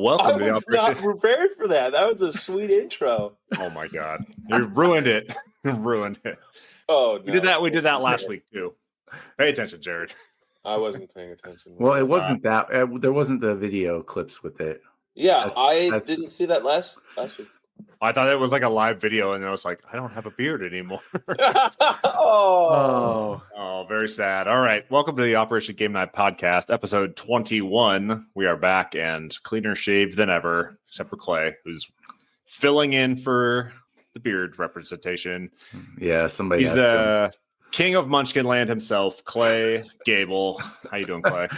welcome to the was not operation. prepared for that. That was a sweet intro. Oh my God, you ruined it. Ruined it. Oh, no. We did that last week too. Pay attention, Jared. I wasn't paying attention. Well, it wasn't that. There wasn't the video clips with it. Yeah, I didn't see that last week. I thought it was like a live video, and I was like, I don't have a beard anymore. Oh, very sad. All right, welcome to the Operation Game Night podcast, episode 21. We are back and cleaner shaved than ever, except for Clay, who's filling in for the beard representation. Yeah, somebody. He's the king of Munchkin Land himself, Clay Gable. How you doing, Clay?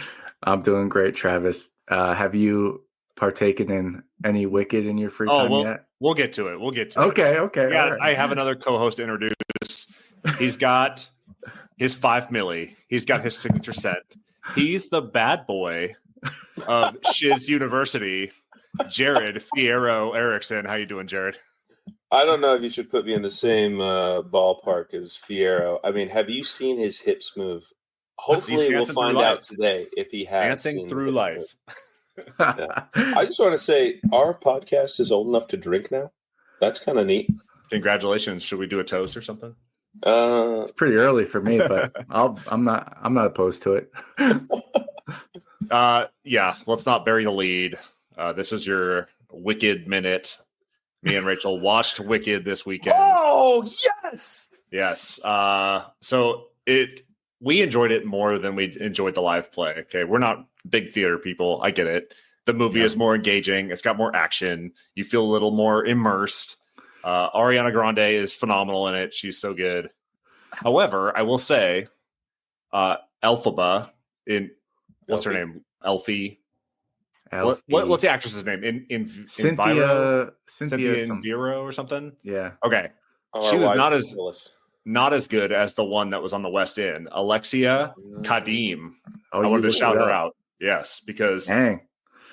I'm doing great, Travis. Have you partaken in any Wicked in your free time yet? We'll get to it. Okay. Yeah, right. I have another co-host to introduce. He's got his 5 milli. He's got his signature set. He's the bad boy of Shiz University, Jared Fierro Erickson. How you doing, Jared? I don't know if you should put me in the same ballpark as Fierro. I mean, have you seen his hips move? Hopefully, we'll find out today if he has. Dancing through life. Yeah. I just want to say our podcast is old enough to drink now. That's kind of neat. Congratulations. Should we do a toast or something? It's pretty early for me, but I'm not opposed to it. Yeah, let's not bury the lead. This is your Wicked minute. Me and Rachel watched Wicked this weekend. Oh, yes. Yes. We enjoyed it more than we enjoyed the live play. Okay. We're not big theater people. I get it. The movie is more engaging. It's got more action. You feel a little more immersed. Ariana Grande is phenomenal in it. She's so good. However, I will say, Elphaba in what's her name? Elfie. What's the actress's name? In Cynthia Vero or something? Yeah. Okay. She was not as good as the one that was on the West End, Alexia Kadim. I wanted to shout her out. Yes, because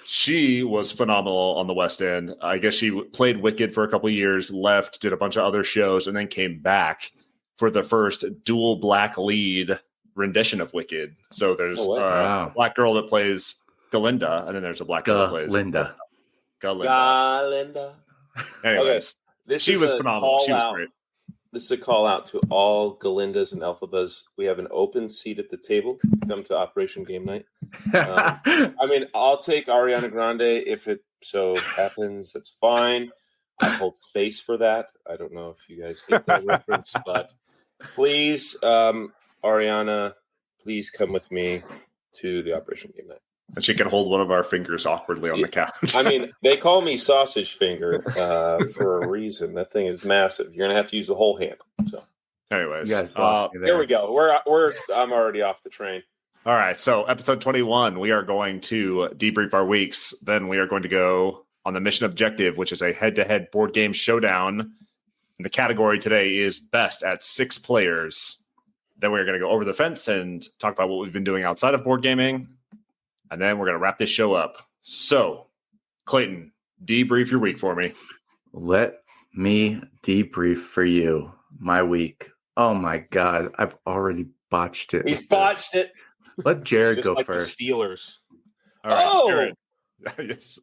she was phenomenal on the West End. I guess she played Wicked for a couple of years, left, did a bunch of other shows, and then came back for the first dual black lead rendition of Wicked. So there's a black girl that plays Galinda, and then there's a black girl that plays Galinda. Anyways, she was phenomenal. She was great. This is a call out to all Galindas and Elphabas. We have an open seat at the table. Come to Operation Game Night. I mean, I'll take Ariana Grande if it so happens. That's fine. I hold space for that. I don't know if you guys get that reference, but please, Ariana, please come with me to the Operation Game Night. And she can hold one of our fingers awkwardly on the couch. I mean, they call me Sausage Finger for a reason. That thing is massive. You're gonna have to use the whole hand. So, anyways, there we go. I'm already off the train. All right. So, episode 21, we are going to debrief our weeks. Then we are going to go on the mission objective, which is a head-to-head board game showdown. And the category today is best at 6 players. Then we're going to go over the fence and talk about what we've been doing outside of board gaming. And then we're going to wrap this show up. So, Clayton, debrief your week for me. Let me debrief for you my week. Oh, my God. I've already botched it. He's botched it. Let Jared Just go like first. The Steelers. All right, Jared. Yes.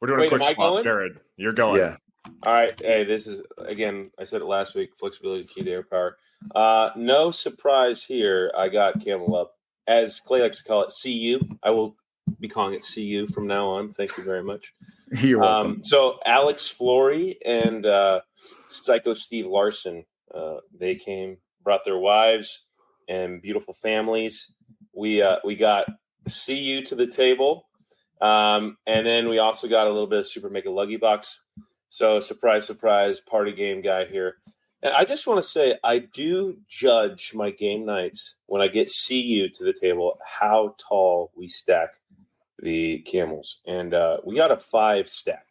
We're doing a quick swap. Jared, you're going. Yeah. All right. Hey, this is, again, I said it last week, flexibility is key to air power. No surprise here. I got Camel Up. As Clay likes to call it, CU. I will be calling it CU from now on. Thank you very much. You're welcome. So Alex Flory and Psycho Steve Larson, they came, brought their wives and beautiful families. We got CU to the table, and then we also got a little bit of Super Mega Luggy Box. So surprise, surprise, party game guy here. And I just want to say, I do judge my game nights when I get CU to the table, how tall we stack the camels. And we got a 5 stack.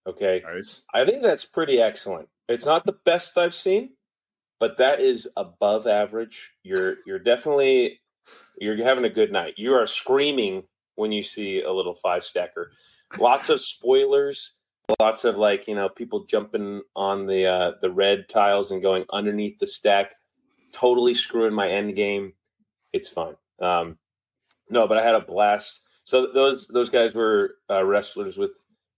Okay. Nice. I think that's pretty excellent. It's not the best I've seen, but that is above average. You're having a good night. You are screaming when you see a little 5 stacker. Lots of spoilers. Lots of people jumping on the red tiles and going underneath the stack, totally screwing my end game. It's fun. No, but I had a blast. So those guys were wrestlers with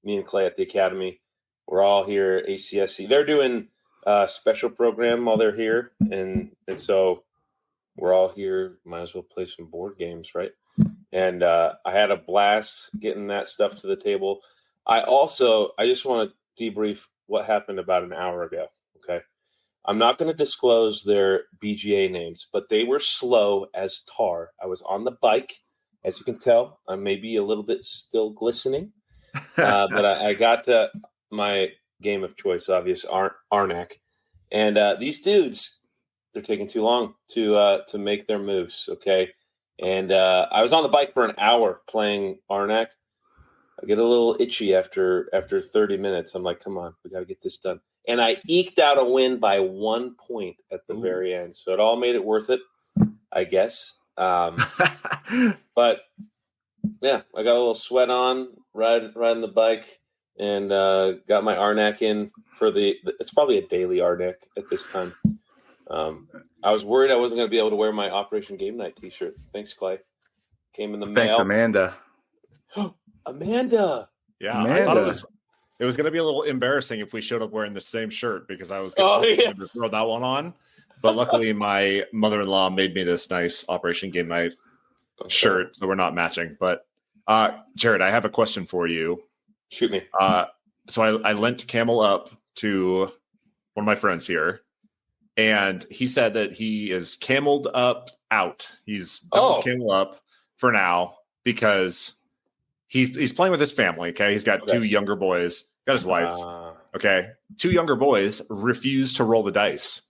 me and Clay at the Academy. We're all here at ACSC. They're doing a special program while they're here. And so we're all here. Might as well play some board games, right? And I had a blast getting that stuff to the table. I just want to debrief what happened about an hour ago, okay? I'm not going to disclose their BGA names, but they were slow as tar. I was on the bike. As you can tell, I'm maybe a little bit still glistening. But I got my game of choice, obvious, Arnak. And these dudes, they're taking too long to make their moves, okay? And I was on the bike for an hour playing Arnak. I get a little itchy after 30 minutes. I'm like, come on, we got to get this done. And I eked out a win by 1 point at the very end. So it all made it worth it, I guess. But, yeah, I got a little sweat on riding the bike and got my Arnak in for it's probably a daily Arnak at this time. I was worried I wasn't going to be able to wear my Operation Game Night t-shirt. Thanks, Clay. Came in the mail. Thanks, Amanda. Amanda. Yeah, Amanda. I thought it was going to be a little embarrassing if we showed up wearing the same shirt because I was going to throw that one on. But luckily, my mother-in-law made me this nice Operation Game Night shirt, so we're not matching. But Jared, I have a question for you. Shoot me. So I lent Camel up to one of my friends here, and he said that he is cameled up out. He's done with Camel up for now because he's playing with his family. Okay, he's got two younger boys. Got his wife. Okay, two younger boys refuse to roll the dice.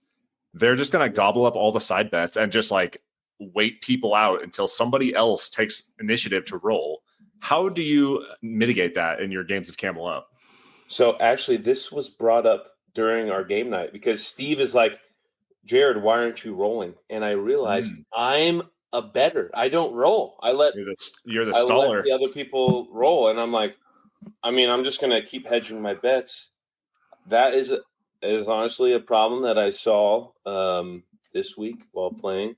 They're just gonna gobble up all the side bets and just like wait people out until somebody else takes initiative to roll. How do you mitigate that in your games of Camel Up? So actually, this was brought up during our game night because Steve is like, Jared, why aren't you rolling? And I realized I'm a bettor. I don't roll. I let you're the staller. Let the other people roll, and I'm like, I'm just going to keep hedging my bets. That is honestly a problem that I saw this week while playing.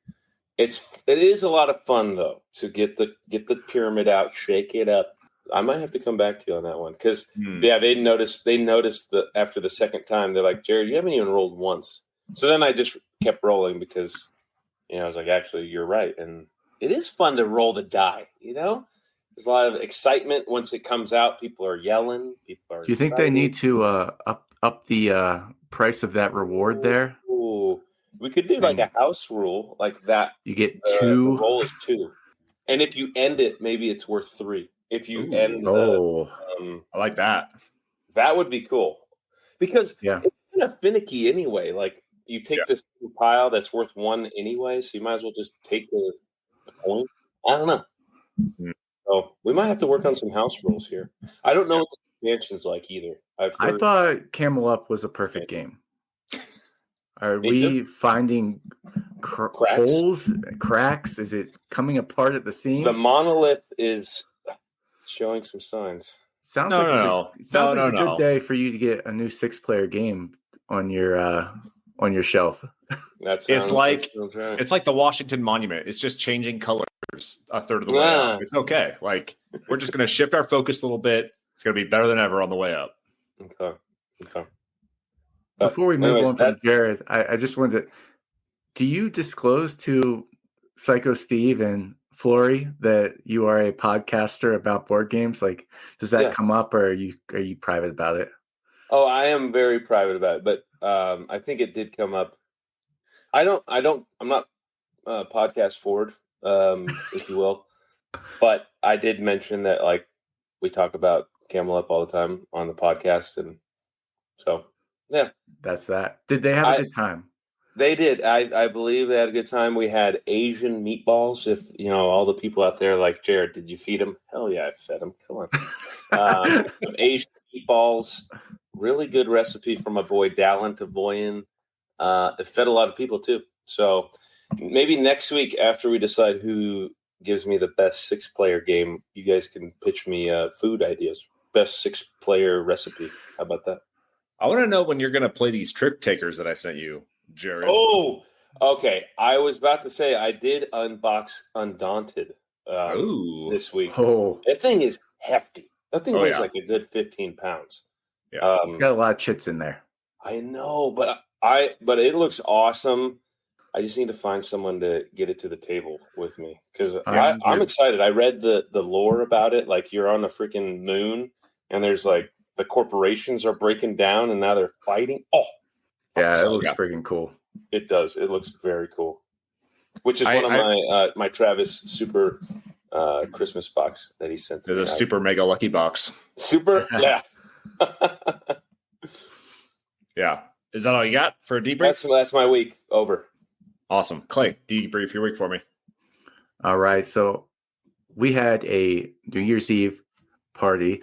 It is a lot of fun though to get the pyramid out, shake it up. I might have to come back to you on that one because they noticed that after the second time they're like, Jared, you haven't even rolled once. So then I just kept rolling because I was like, actually, you're right, and it is fun to roll the die. There's a lot of excitement once it comes out. People are yelling. People are. Do you think they need to up the price of that reward there? Ooh. We could do like a house rule like that. You get 2. The roll is 2. And if you end it, maybe it's worth 3. If you end I like that. That would be cool. Because it's kind of finicky anyway. Like you take this pile that's worth 1 anyway, so you might as well just take the coin. I don't know. So we might have to work on some house rules here. I don't know what the expansion's like either. I thought Camel Up was a perfect game. Are we finding holes, cracks? Is it coming apart at the seams? The monolith is showing some signs. Sounds like it's a good day for you to get a new 6-player game on your shelf. It's like the Washington Monument. It's just changing colors a third of the way up. It's okay. Like we're just going to shift our focus a little bit. It's going to be better than ever on the way up. Okay. Before we move on from Jared, I just wanted to, do you disclose to Psycho Steve and Flory that you are a podcaster about board games? Like, does that come up, or are you private about it? Oh, I am very private about it, but I think it did come up. I'm not podcast forward, if you will, but I did mention that like we talk about Camel Up all the time on the podcast, and so. Yeah. That's that. Did they have a good time? They did. I believe they had a good time. We had Asian meatballs. If, all the people out there like, Jared, did you feed them? Hell yeah, I fed them. Come on. Some Asian meatballs. Really good recipe from my boy, Dallin Tavoyan. It fed a lot of people too. So maybe next week after we decide who gives me the best 6-player game, you guys can pitch me food ideas. Best 6-player recipe. How about that? I want to know when you're going to play these trick takers that I sent you, Jared. Oh, okay. I was about to say I did unbox Undaunted this week. Oh, that thing is hefty. That thing weighs like a good 15 pounds. Yeah, it's got a lot of chits in there. I know, but it looks awesome. I just need to find someone to get it to the table with me because I'm excited. I read the lore about it. Like you're on the freaking moon, and there's like the corporations are breaking down, and now they're fighting. Oh, yeah, it looks freaking cool. It does. It looks very cool. Which is one of my my Travis super Christmas box that he sent to me. The super mega lucky box. Super, yeah. Yeah. Is that all you got for a debrief? That's my week. Over. Awesome. Clay, debrief your week for me. All right. So we had a New Year's Eve party,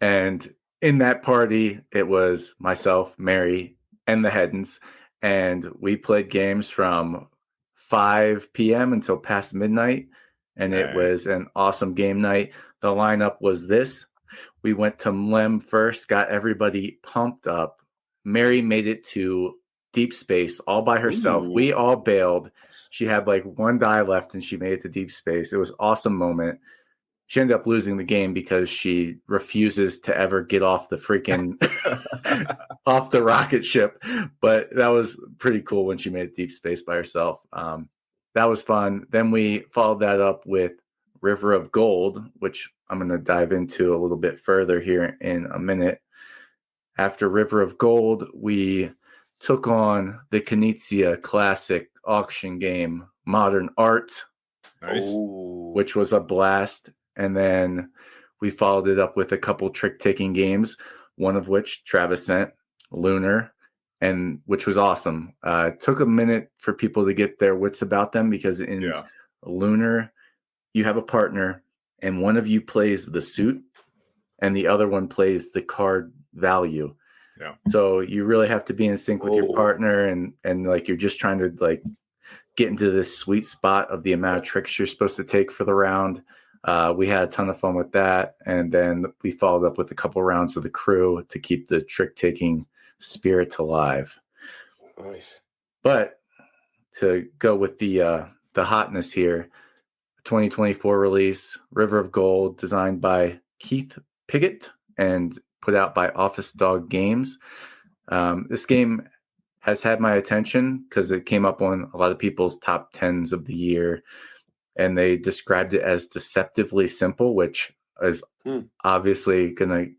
and in that party, it was myself, Mary, and the Heddens, and we played games from 5 p.m. until past midnight, and it was an awesome game night. The lineup was this. We went to Mlem first, got everybody pumped up. Mary made it to Deep Space all by herself. Ooh. We all bailed. She had like one die left, and she made it to Deep Space. It was an awesome moment. She ended up losing the game because she refuses to ever get off the freaking off the rocket ship. But that was pretty cool when she made it Deep Space by herself. That was fun. Then we followed that up with River of Gold, which I'm going to dive into a little bit further here in a minute. After River of Gold, we took on the Knizia classic auction game, Modern Art, which was a blast. And then we followed it up with a couple trick-taking games, one of which Travis sent, Lunar, and which was awesome. It took a minute for people to get their wits about them because in Lunar, you have a partner, and one of you plays the suit, and the other one plays the card value. Yeah. So you really have to be in sync with your partner, and like you're just trying to like get into this sweet spot of the amount of tricks you're supposed to take for the round. We had a ton of fun with that, and then we followed up with a couple rounds of the crew to keep the trick-taking spirit alive. Nice. But to go with the hotness here, 2024 release, River of Gold, designed by Keith Piggott and put out by Office Dog Games. This game has had my attention because it came up on a lot of people's top 10s of the year, and they described it as deceptively simple, which is obviously going to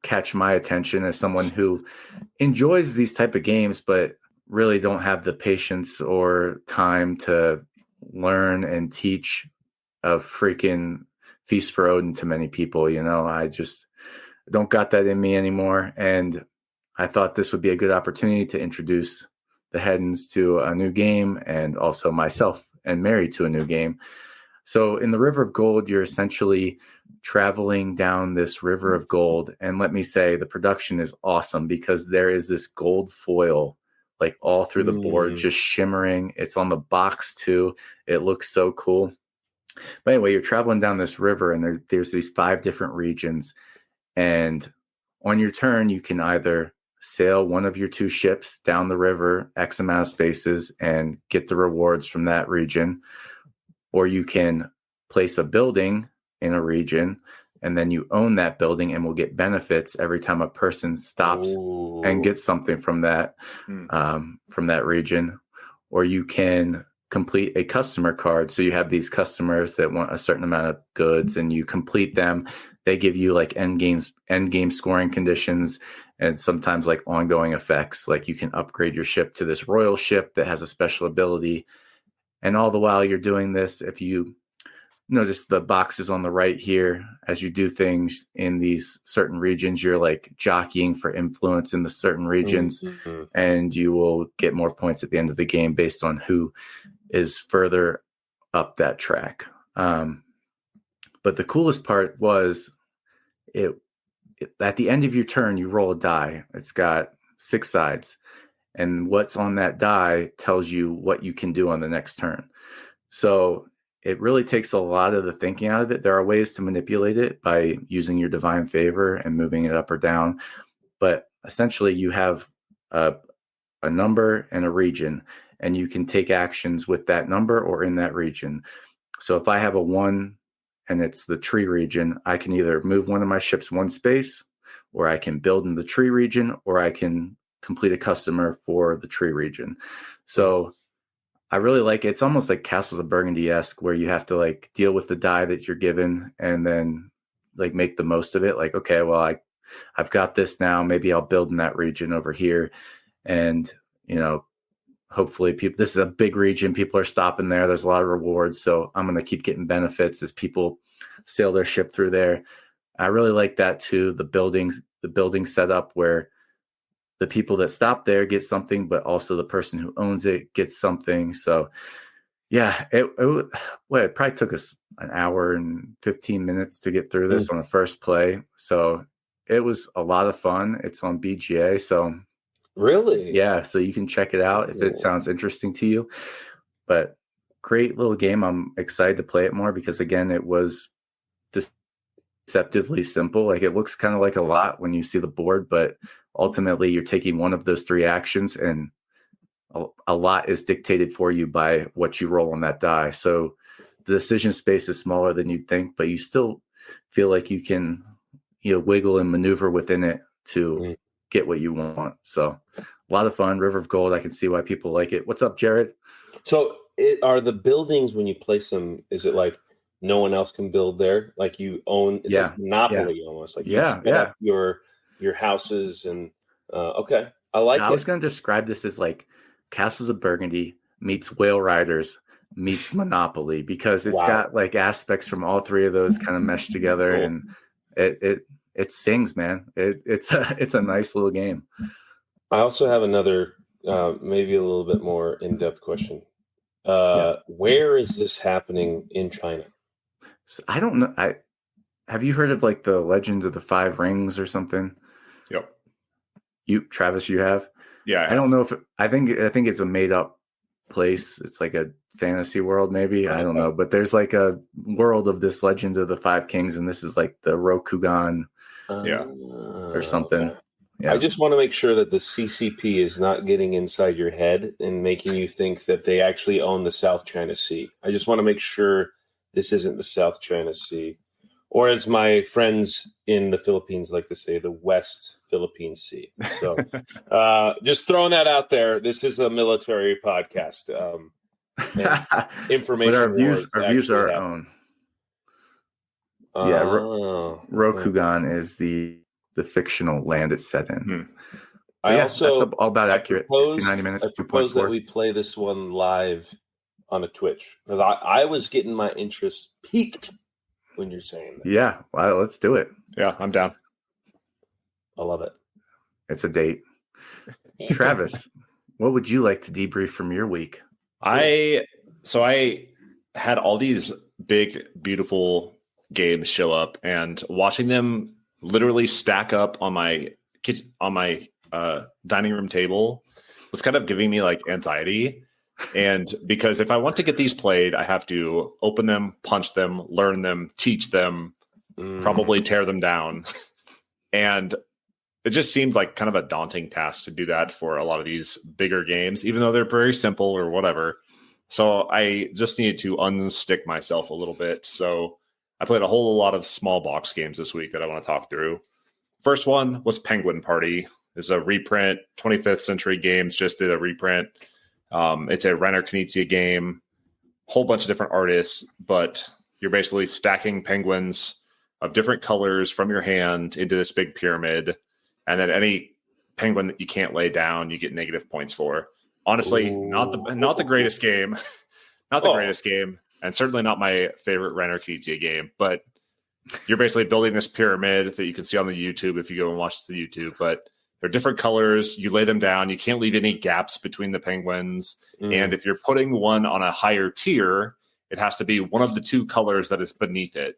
catch my attention as someone who enjoys these type of games, but really don't have the patience or time to learn and teach a freaking Feast for Odin to many people. You know, I just don't got that in me anymore. And I thought this would be a good opportunity to introduce the Heddens to a new game, and also myself and Mary to a new game. So in the River of Gold, you're essentially traveling down this river of gold. And let me say, the production is awesome because there is this gold foil like all through the board, just shimmering. It's on the box too. It looks so cool. But anyway, you're traveling down this river, and there's these 5 different regions. And on your turn, you can either sail one of your 2 ships down the river, X amount of spaces, and get the rewards from that region. Or you can place a building in a region, and then you own that building and will get benefits every time a person stops and gets something from that region. Or you can complete a customer card. So you have these customers that want a certain amount of goods, and you complete them. They give you like end game scoring conditions, and sometimes like ongoing effects. Like you can upgrade your ship to this royal ship that has a special ability. And all the while you're doing this, if you notice the boxes on the right here, as you do things in these certain regions, you're like jockeying for influence in the certain regions, and you will get more points at the end of the game based on who is further up that track. But the coolest part was at the end of your turn, you roll a die. It's got 6 sides, and what's on that die tells you what you can do on the next turn. So it really takes a lot of the thinking out of it. There are ways to manipulate it by using your divine favor and moving it up or down. But essentially you have a number and a region, and you can take actions with that number or in that region. So if I have a 1 and it's the tree region, I can either move one of my ships one space, or I can build in the tree region, or I can complete a customer for the tree region. So I really like it. It's almost like Castles of Burgundy-esque, where you have to like deal with the die that you're given and then like make the most of it. Like, okay, well, I've got this now. Maybe I'll build in that region over here. And, hopefully this is a big region. People are stopping there. There's a lot of rewards. So I'm going to keep getting benefits as people sail their ship through there. I really like that too. The building setup where the people that stop there get something, but also the person who owns it gets something. So yeah, it probably took us an hour and 15 minutes to get through this on the first play. So it was a lot of fun. It's on BGA. So really, yeah, so you can check it out if it sounds interesting to you. But great little game. I'm excited to play it more because again, it was deceptively simple. Like it looks kind of like a lot when you see the board, but ultimately you're taking one of those three actions and a lot is dictated for you by what you roll on that die. So the decision space is smaller than you'd think, but you still feel like you can, wiggle and maneuver within it to get what you want. So a lot of fun. River of Gold. I can see why people like it. What's up, Jared? So are the buildings, when you place them, is it like no one else can build there? Like you own, it's like Monopoly almost. Like you set up your houses and okay. I like it. I was going to describe this as like Castles of Burgundy meets Whale Riders meets Monopoly because it's got like aspects from all three of those kind of meshed together, and it sings, man. It's a nice little game. I also have another maybe a little bit more in-depth question. Where is this happening in China? So I don't know. Have you heard of like the Legends of the Five Rings or something? Yep. Travis, you have? Yeah. I don't know if I think it's a made up place. It's like a fantasy world, maybe. I don't know, but there's like a world of this Legends of the Five Kings, and this is like the Rokugan, or something. Okay. Yeah. I just want to make sure that the CCP is not getting inside your head and making you think that they actually own the South China Sea. I just want to make sure this isn't the South China Sea, or as my friends in the Philippines like to say, the West Philippine Sea. So just throwing that out there. This is a military podcast. Information. But our views are our own. Rokugan is the fictional land it's set in. That's all about accurate. 60-90 minutes. I propose that we play this one live on a Twitch because I was getting my interest piqued when you're saying that. Yeah, well, let's do it. Yeah, I'm down. I love it. It's a date. Travis, what would you like to debrief from your week? I had all these big, beautiful games show up, and watching them literally stack up on my dining room table was kind of giving me like anxiety. And because if I want to get these played, I have to open them, punch them, learn them, teach them, probably tear them down. And it just seemed like kind of a daunting task to do that for a lot of these bigger games, even though they're very simple or whatever. So I just needed to unstick myself a little bit. So I played a whole lot of small box games this week that I want to talk through. First one was Penguin Party. It's a reprint. 25th Century Games just did a reprint. It's a Renner Knizia game, whole bunch of different artists, but you're basically stacking penguins of different colors from your hand into this big pyramid. And then any penguin that you can't lay down, you get negative points for. Honestly, not the greatest game, greatest game, and certainly not my favorite Renner Knizia game, but you're basically building this pyramid that you can see on the YouTube if you go and watch the YouTube, but they're different colors. You lay them down. You can't leave any gaps between the penguins. And if you're putting one on a higher tier, it has to be one of the two colors that is beneath it.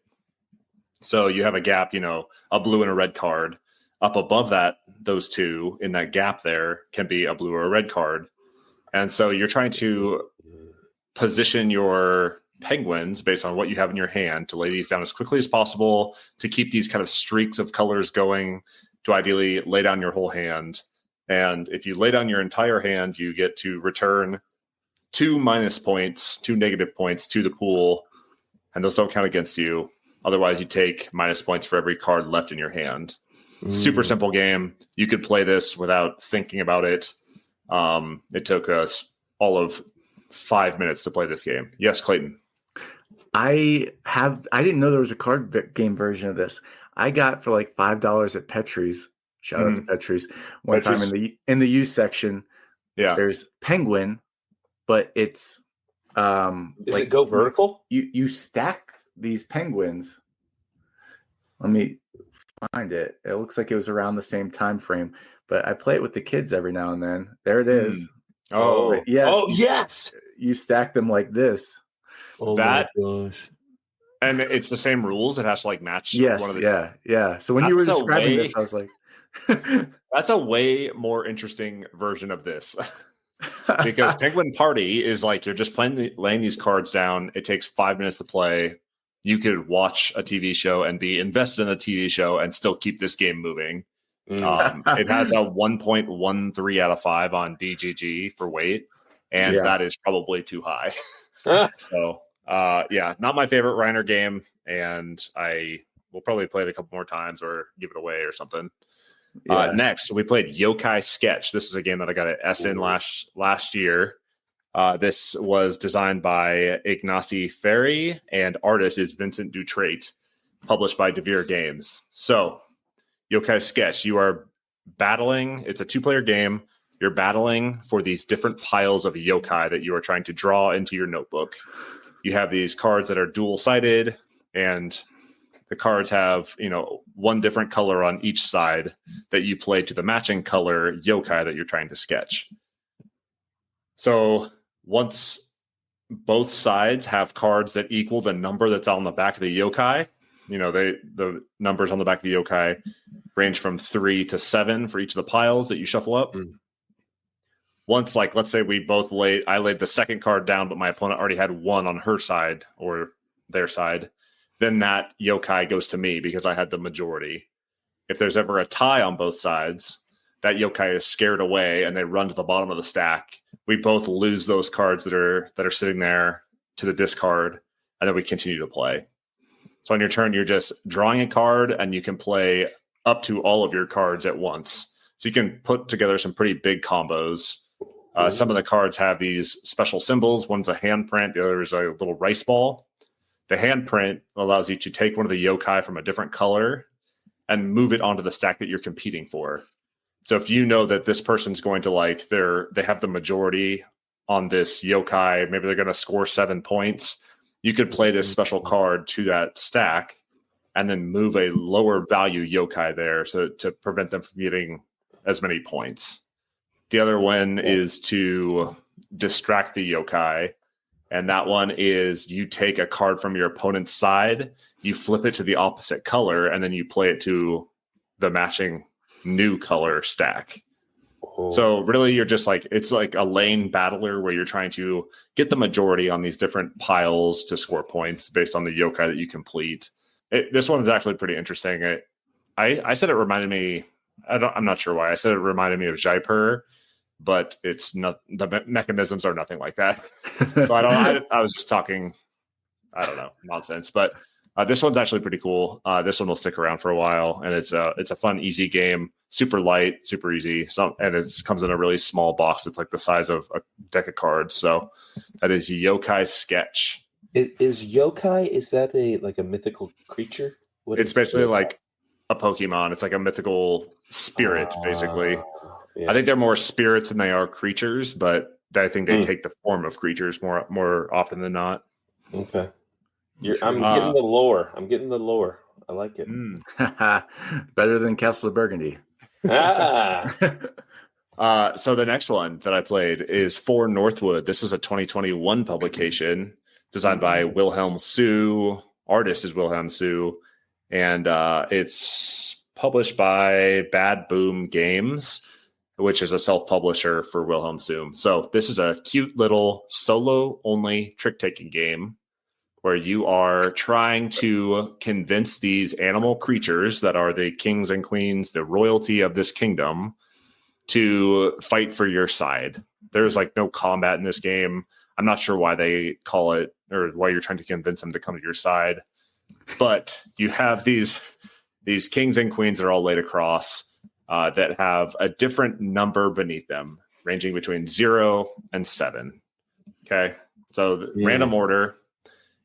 So you have a gap, a blue and a red card. Up above that, those two in that gap there can be a blue or a red card. And so you're trying to position your penguins based on what you have in your hand to lay these down as quickly as possible to keep these kind of streaks of colors going, to ideally lay down your whole hand. And if you lay down your entire hand, you get to return 2 negative points to the pool, and those don't count against you. Otherwise, you take minus points for every card left in your hand. Super simple game. You could play this without thinking about it. It took us all of 5 minutes to play this game. Yes, Clayton. I didn't know there was a card game version of this. I got for like $5 at Petrie's. Shout out to Petrie's. One time in the used section. Yeah. There's Penguin, but it's Does it go vertical? You stack these penguins. Let me find it. It looks like it was around the same time frame, but I play it with the kids every now and then. There it is. Oh, yes. Oh, yes. You stack them like this. Oh, that, my gosh. And it's the same rules. It has to like match. Yes. One of the, yeah. So when you were describing this, I was like, that's a way more interesting version of this. Because Penguin Party is like you're just laying these cards down. It takes 5 minutes to play. You could watch a TV show and be invested in the TV show and still keep this game moving. It has a 1.13 out of 5 on BGG for weight, and that is probably too high. So, not my favorite Reiner game, and I will probably play it a couple more times or give it away or something. Next, we played Yokai Sketch. This is a game that I got at SN last year. This was designed by Ignacy Ferry, and artist is Vincent Dutrait, published by DeVere Games. So, Yokai Sketch, you are battling. It's a 2-player game. You're battling for these different piles of yokai that you are trying to draw into your notebook. You have these cards that are dual-sided, and the cards have, one different color on each side that you play to the matching color yokai that you're trying to sketch. So once both sides have cards that equal the number that's on the back of the yokai, the numbers on the back of the yokai range from 3 to 7 for each of the piles that you shuffle up. Once, let's say I laid the second card down, but my opponent already had 1 on her side or their side, then that yokai goes to me because I had the majority. If there's ever a tie on both sides, that yokai is scared away and they run to the bottom of the stack. We both lose those cards that are sitting there to the discard, and then we continue to play. So on your turn, you're just drawing a card, and you can play up to all of your cards at once. So you can put together some pretty big combos. Some of the cards have these special symbols. One's a handprint. The other is a little rice ball. The handprint allows you to take one of the yokai from a different color and move it onto the stack that you're competing for. So if you know that this person's going to they have the majority on this yokai, maybe they're going to score 7 points, you could play this special card to that stack and then move a lower value yokai there to prevent them from getting as many points. The other one is to distract the yokai. And that one is you take a card from your opponent's side, you flip it to the opposite color, and then you play it to the matching new color stack. So really you're just it's like a lane battler where you're trying to get the majority on these different piles to score points based on the yokai that you complete. This one is actually pretty interesting. I said it reminded me, I'm not sure why. I said it reminded me of Jaipur, but it's not, the mechanisms are nothing like that. So I was just talking, I don't know, nonsense, but this one's actually pretty cool. This one will stick around for a while, and it's a fun, easy game, super light, super easy. And it comes in a really small box. It's like the size of a deck of cards. So that is Yokai Sketch. Is yokai? Is that a mythical creature? It's basically yokai? Like a Pokemon. It's like a mythical spirit, basically. Yes. I think they're more spirits than they are creatures, but I think they take the form of creatures more often than not. Okay. I'm getting the lore. I like it. Better than Castle of Burgundy. So the next one that I played is For Northwood. This is a 2021 publication designed by Wilhelm Sue. Artist is Wilhelm Sue. And it's published by Bad Boom Games, which is a self-publisher for Wilhelm Sue. So this is a cute little solo-only trick-taking game where you are trying to convince these animal creatures that are the kings and queens, the royalty of this kingdom, to fight for your side. There's no combat in this game. I'm not sure why they call it, or why you're trying to convince them to come to your side. But you have these kings and queens that are all laid across that have a different number beneath them, ranging between 0 and 7. Okay. So the random order.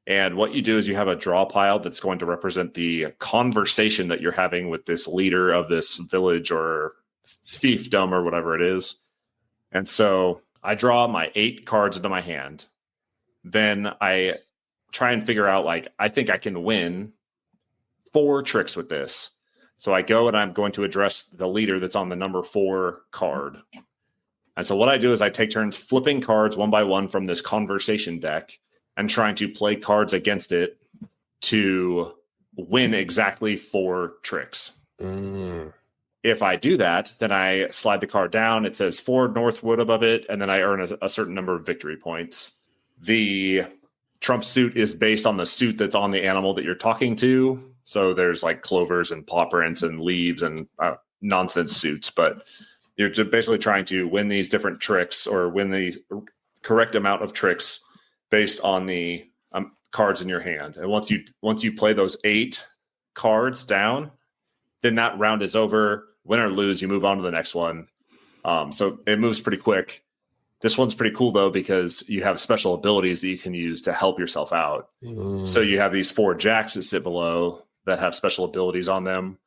And what you do is you have a draw pile that's going to represent the conversation that you're having with this leader of this village or fiefdom or whatever it is. And so I draw my 8 cards into my hand. Then I try and figure out, like, I think I can win 4 tricks with this. So I go and I'm going to address the leader that's on the number 4 card. And so what I do is I take turns flipping cards one by one from this conversation deck and trying to play cards against it to win exactly 4 tricks. If I do that, then I slide the card down. It says 4 Northwood above it, and then I earn a certain number of victory points. The trump suit is based on the suit that's on the animal that you're talking to. So there's like clovers and paw prints and leaves and nonsense suits, but you're just basically trying to win these different tricks or win the correct amount of tricks based on the cards in your hand. And once you play those 8 cards down, then that round is over. Win or lose, you move on to the next one. So it moves pretty quick. This one's pretty cool, though, because you have special abilities that you can use to help yourself out. So you have these 4 jacks that sit below that have special abilities on them.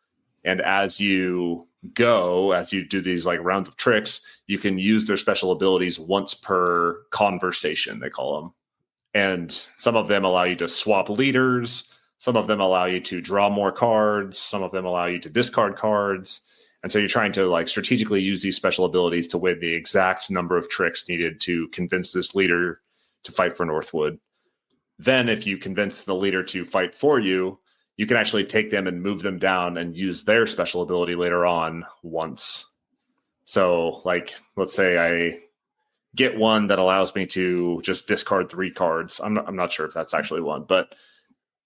And as you do these like rounds of tricks, you can use their special abilities once per conversation, they call them. And some of them allow you to swap leaders. Some of them allow you to draw more cards. Some of them allow you to discard cards. And so you're trying to like strategically use these special abilities to win the exact number of tricks needed to convince this leader to fight for Northwood. Then if you convince the leader to fight for you, you can actually take them and move them down and use their special ability later on once. So like, let's say I get one that allows me to just discard 3 cards. I'm not sure if that's actually one, but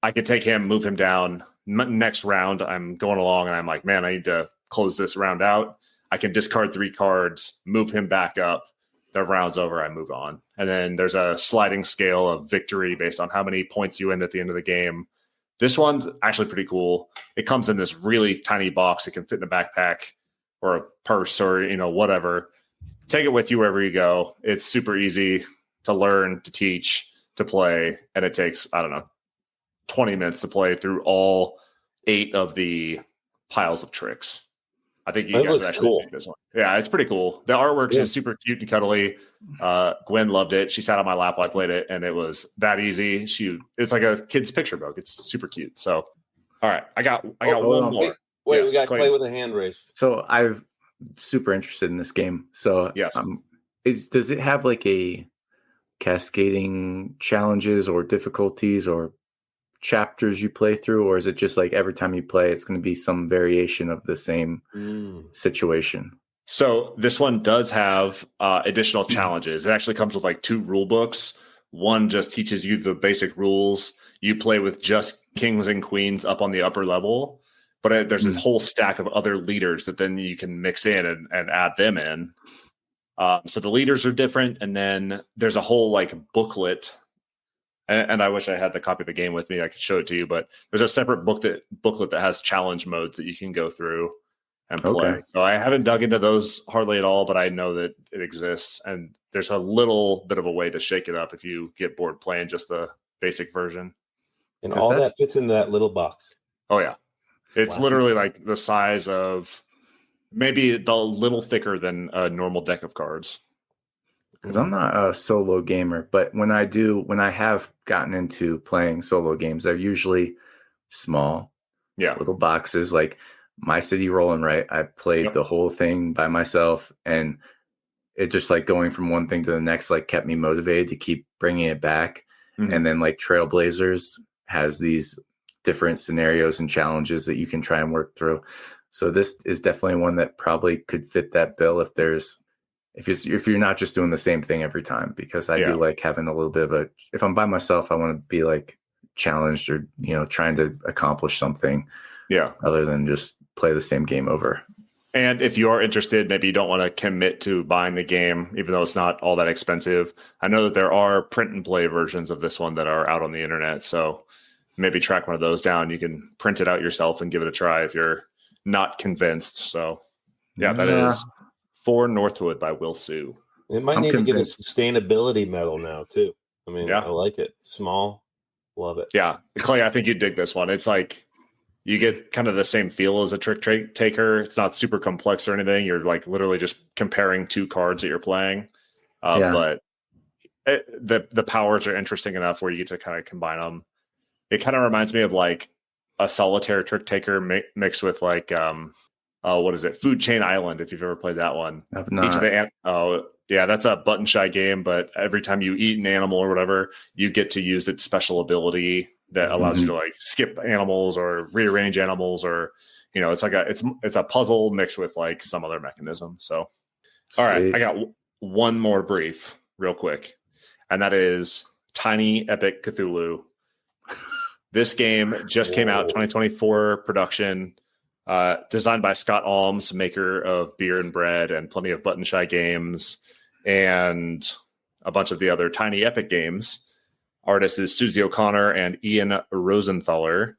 I could take him, move him down. Next round, I'm going along and I'm like, man, I need to close this round out. I can discard 3 cards, move him back up. The round's over, I move on. And then there's a sliding scale of victory based on how many points you end at the end of the game. This one's actually pretty cool. It comes in this really tiny box. It can fit in a backpack or a purse or, whatever. Take it with you wherever you go. It's super easy to learn, to teach, to play. And it takes, 20 minutes to play through all 8 of the piles of tricks. I think you guys would actually pick this one. Yeah, it's pretty cool. The artwork is super cute and cuddly. Gwen loved it. She sat on my lap while I played it, and it was that easy. It's like a kid's picture book. It's super cute. So, all right, I got one more. Wait, we got Clay with a hand raised. So I'm super interested in this game. So yes, does it have like a cascading challenges or difficulties or chapters you play through, or is it just like every time you play it's going to be some variation of the same situation? So this one does have additional challenges. It actually comes with like 2 rule books. One just teaches you the basic rules. You play with just kings and queens up on the upper level, but there's this whole stack of other leaders that then you can mix in and add them in. So the leaders are different, and then there's a whole like booklet. And I wish I had the copy of the game with me. I could show it to you, but there's a separate booklet that has challenge modes that you can go through and play. Okay. So I haven't dug into those hardly at all, but I know that it exists. And there's a little bit of a way to shake it up if you get bored playing just the basic version. And all that fits in that little box. Oh, yeah. It's literally like the size of maybe a little thicker than a normal deck of cards. Because I'm not a solo gamer, but when I have gotten into playing solo games, they're usually small, little boxes. Like My City Rollin' Right, I played the whole thing by myself, and it just like going from one thing to the next like kept me motivated to keep bringing it back. And then like Trailblazers has these different scenarios and challenges that you can try and work through. So this is definitely one that probably could fit that bill if you're not just doing the same thing every time, because I do like having a little bit of if I'm by myself, I want to be like challenged or, trying to accomplish something other than just play the same game over. And if you are interested, maybe you don't want to commit to buying the game, even though it's not all that expensive. I know that there are print and play versions of this one that are out on the internet. So maybe track one of those down. You can print it out yourself and give it a try if you're not convinced. So, yeah, that is For Northwood by Will Sue. It might need to get a sustainability medal now, too. I mean, I like it. Small. Love it. Yeah. Clay, I think you'd dig this one. It's like you get kind of the same feel as a trick taker. It's not super complex or anything. You're like literally just comparing two cards that you're playing. But the powers are interesting enough where you get to kind of combine them. It kind of reminds me of like a solitaire trick taker mixed with like what is it? Food Chain Island, if you've ever played that one. I've not. That's a button shy game, but every time you eat an animal or whatever, you get to use its special ability that allows you to like skip animals or rearrange animals, or it's like it's a puzzle mixed with like some other mechanism. So all right, I got one more brief real quick, and that is Tiny Epic Cthulhu. This game just came out, 2024 production, designed by Scott Alms, maker of Beer and Bread and plenty of button shy games and a bunch of the other Tiny Epic games. Artist is Susie O'Connor and Ian Rosenthaler,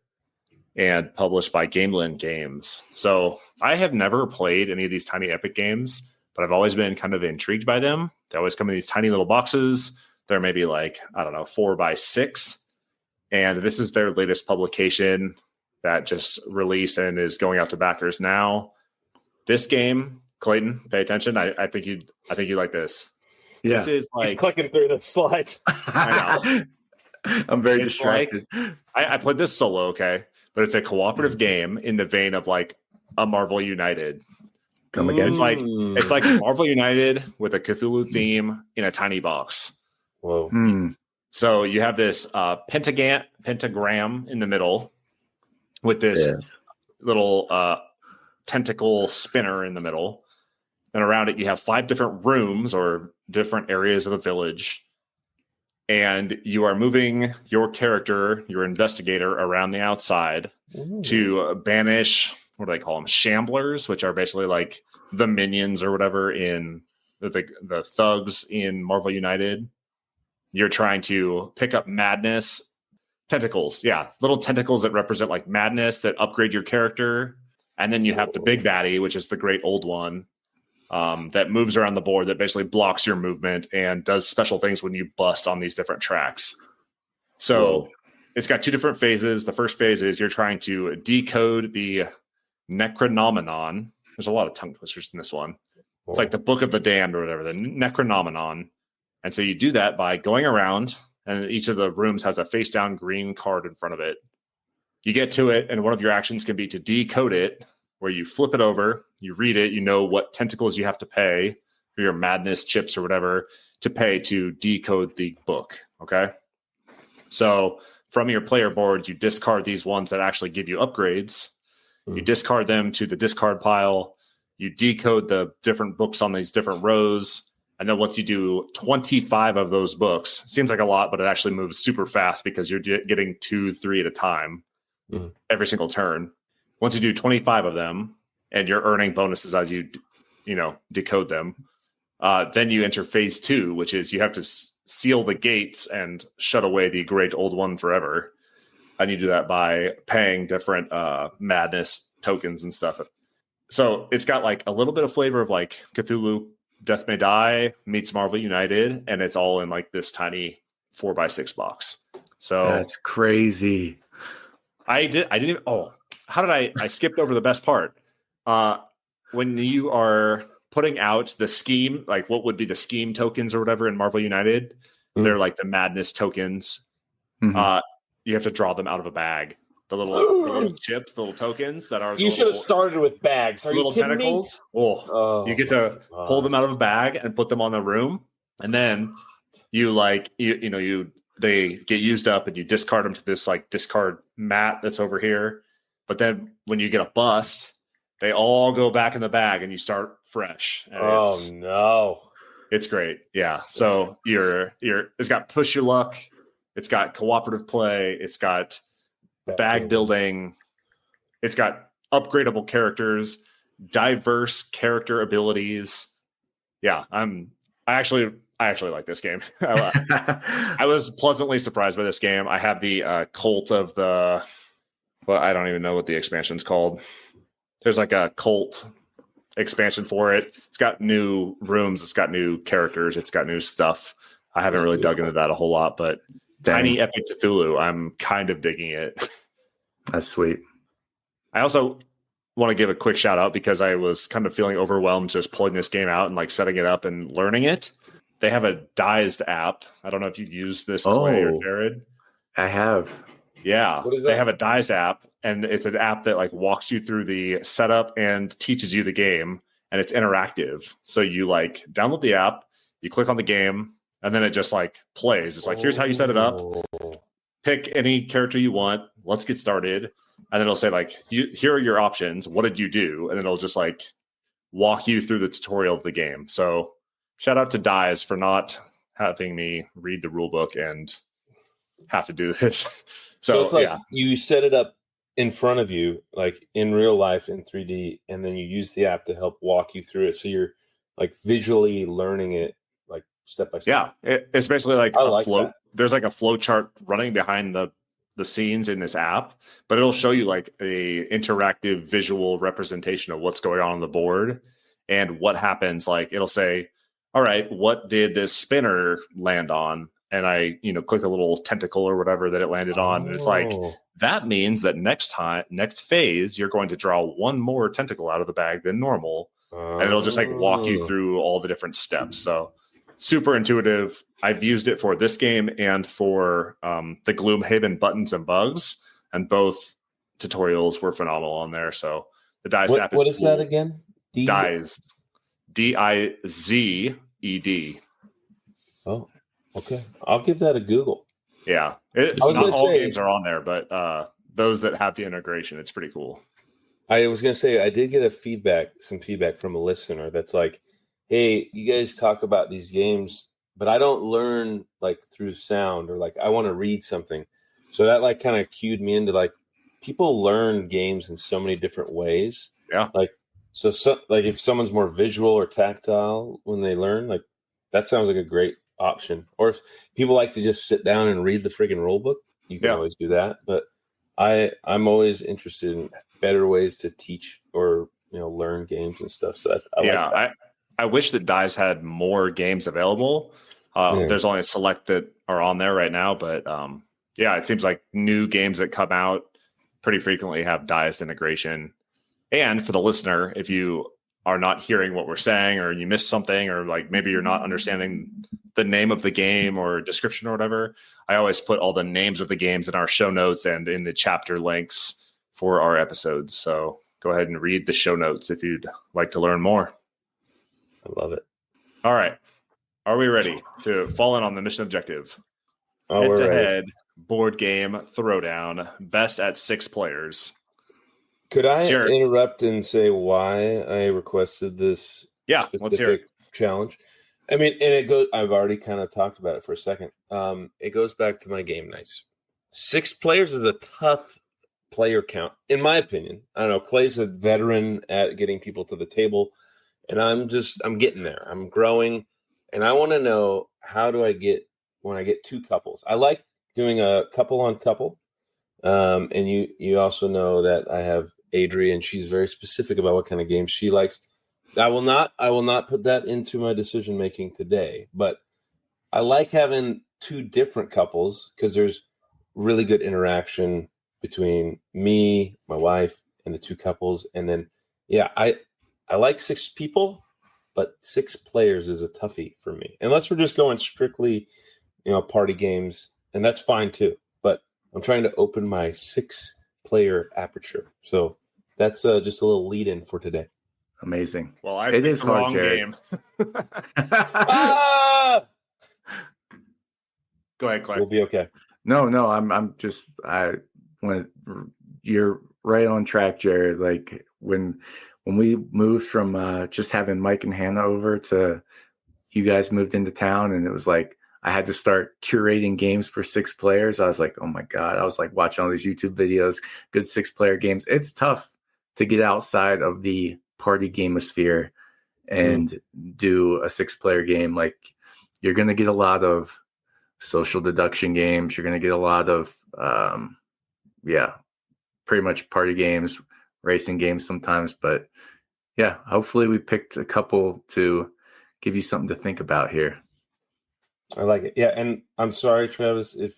and published by Gamelin Games. So I have never played any of these Tiny Epic games, but I've always been kind of intrigued by them. They always come in these tiny little boxes. They're maybe like, 4x6. And this is their latest publication that just released and is going out to backers now. This game, Clayton, pay attention. I think you like this. Yeah, this is like, he's clicking through the slides. I know. I'm very distracted. Like, I played this solo, okay, but it's a cooperative game in the vein of like a Marvel United. Come again? It's like Marvel United with a Cthulhu theme in a tiny box. Whoa. So you have this pentagram in the middle with this little tentacle spinner in the middle. And around it, you have 5 different rooms or different areas of the village. And you are moving your character, your investigator, around the outside to banish, what do they call them? Shamblers, which are basically like the minions or whatever in the thugs in Marvel United. You're trying to pick up madness tentacles. Yeah, little tentacles that represent like madness that upgrade your character. And then you have the big baddie, which is the great old one that moves around the board, that basically blocks your movement and does special things when you bust on these different tracks. So it's got 2 different phases. The first phase is you're trying to decode the Necronomenon. There's a lot of tongue twisters in this one. It's like the Book of the Damned or whatever, the Necronomenon. And so you do that by going around, and each of the rooms has a face down green card in front of it. You get to it, and one of your actions can be to decode it, where you flip it over, you read it, you know what tentacles you have to pay for your madness chips or whatever to pay to decode the book. Okay. So from your player board, you discard these ones that actually give you upgrades. You discard them to the discard pile. You decode the different books on these different rows. And then once you do 25 of those books, seems like a lot, but it actually moves super fast because you're getting 2, 3 at a time every single turn. Once you do 25 of them and you're earning bonuses as you decode them, then you enter phase 2, which is you have to seal the gates and shut away the great old one forever. And you do that by paying different madness tokens and stuff. So it's got like a little bit of flavor of like Cthulhu Death May Die meets Marvel United, and it's all in like this tiny 4x6 box. So that's crazy. I skipped over the best part. When you are putting out the scheme, like what would be the scheme tokens or whatever in Marvel United, they're like the madness tokens. You have to draw them out of a bag. The little chips, the little tokens that are. You should have started with bags. Are little you kidding tentacles? Me? You get to pull them out of a bag and put them on the room, and then they get used up, and you discard them to this like discard mat that's over here. But then when you get a bust, they all go back in the bag, and you start fresh. And no! It's great, yeah. So it's got push your luck, it's got cooperative play, it's got bag building, it's got upgradable characters, diverse character abilities. Yeah, I I actually like this game. I was pleasantly surprised by this game. I have the cult of the, well, I don't even know what the expansion's called. There's like a cult expansion for it. It's got new rooms. It's got new characters. It's got new stuff. I haven't really dug into that a whole lot, but Tiny Epic Cthulhu, I'm kind of digging it. That's sweet. I also want to give a quick shout out because I was kind of feeling overwhelmed just pulling this game out and like setting it up and learning it. They have a Dized app. I don't know if you've used this, Clay or Jared. I have. Yeah. They have a Dized app, and it's an app that like walks you through the setup and teaches you the game, and it's interactive. So you like download the app, you click on the game, and then it just like plays. It's like, here's how you set it up. Pick any character you want. Let's get started. And then it'll say like, here are your options. What did you do? And then it'll just like walk you through the tutorial of the game. So shout out to Dize for not having me read the rule book and have to do this. So it's like you set it up in front of you, like in real life in 3D, and then you use the app to help walk you through it. So you're like visually learning it like step by step. Yeah, it's basically like a flow. There's like a flow chart running behind the scenes in this app, but it'll show you like a interactive visual representation of what's going on the board and what happens. Like it'll say, all right, what did this spinner land on? And I, click a little tentacle or whatever that it landed on. And it's like, that means that next phase, you're going to draw one more tentacle out of the bag than normal. And it'll just like walk you through all the different steps. So super intuitive. I've used it for this game and for the Gloomhaven Buttons and Bugs, and both tutorials were phenomenal on there. So the Dized app is what is cool. That again? Dized. Dized. Oh, okay. I'll give that a Google. Yeah. Not all games are on there, but those that have the integration, it's pretty cool. I was going to say, I did get some feedback from a listener that's like, hey, you guys talk about these games, but I don't learn like through sound, or like I want to read something. So that like kind of cued me into like people learn games in so many different ways. Yeah. Like, so like if someone's more visual or tactile when they learn, like that sounds like a great option. Or if people like to just sit down and read the friggin' rule book, you can always do that. But I'm always interested in better ways to teach or learn games and stuff. So I wish that Dice had more games available. There's only a select that are on there right now, but it seems like new games that come out pretty frequently have Dice integration. And for the listener, if you are not hearing what we're saying, or you missed something, or like maybe you're not understanding the name of the game or description or whatever, I always put all the names of the games in our show notes and in the chapter links for our episodes. So go ahead and read the show notes if you'd like to learn more. I love it. All right. Are we ready to fall in on the mission objective? Head-to-head board game throwdown, best at 6 players. Could I interrupt and say why I requested this let's hear it. Challenge? I mean, and it goes, I've already kind of talked about it for a second. It goes back to my game nights. 6 players is a tough player count, in my opinion. I don't know. Clay's a veteran at getting people to the table, and I'm getting there. I'm growing, and I want to know, how do I get, when I get 2 couples? I like doing a couple on couple. And you also know that I have Adri, and she's very specific about what kind of games she likes. I will not put that into my decision making today, but I like having 2 different couples because there's really good interaction between me, my wife, and the 2 couples. And then, I like 6 people, but 6 players is a toughie for me, unless we're just going strictly, party games, and that's fine too. But I'm trying to open my 6-player aperture. So that's just a little lead in for today. Amazing. Well, it is hard, Jared. Go ahead, Clay. We'll be okay. No, you're right on track, Jared. Like when we moved from just having Mike and Hannah over to you guys moved into town, and it was like I had to start curating games for 6 players. I was like, oh my God. I was like watching all these YouTube videos, good 6-player games. It's tough to get outside of the party gamosphere and do a 6-player game. Like you're going to get a lot of social deduction games. You're going to get a lot of, pretty much party games, racing games sometimes. But yeah, hopefully we picked a couple to give you something to think about here. I like it. Yeah, and I'm sorry, Travis, if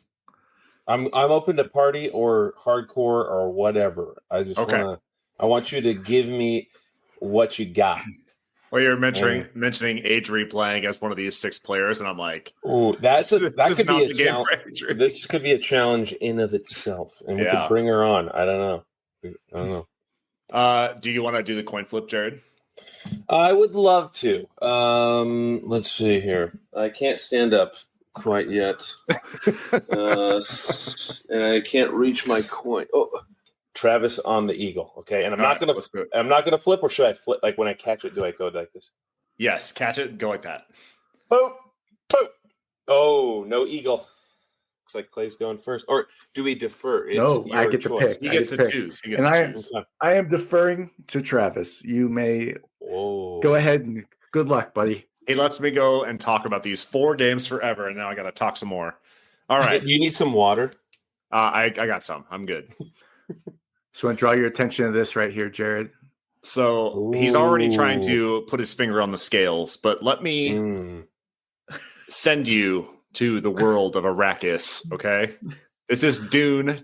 I'm open to party or hardcore or whatever. I just want you to give me what you got. Well, you're mentioning age replaying as one of these 6 players, and I'm like, oh, that could be a challenge. This could be a challenge in of itself, and we could bring her on. I don't know. Do you want to do the coin flip, Jared? I would love to. Let's see here. I can't stand up quite yet, and I can't reach my coin. Oh, Travis on the eagle. Okay, and I'm not gonna flip, or should I flip? Like when I catch it, do I go like this? Yes, catch it and go like that. Boop, boop. Oh, no eagle. Looks like Clay's going first. Or do we defer? No, I get to pick. He gets to choose. I am deferring to Travis. You may go ahead and good luck, buddy. He lets me go and talk about these 4 games forever, and now I got to talk some more. All right. You need some water? I got some. I'm good. So I want to draw your attention to this right here, Jared. So he's already trying to put his finger on the scales, but let me send you to the world of Arrakis, okay? This is Dune,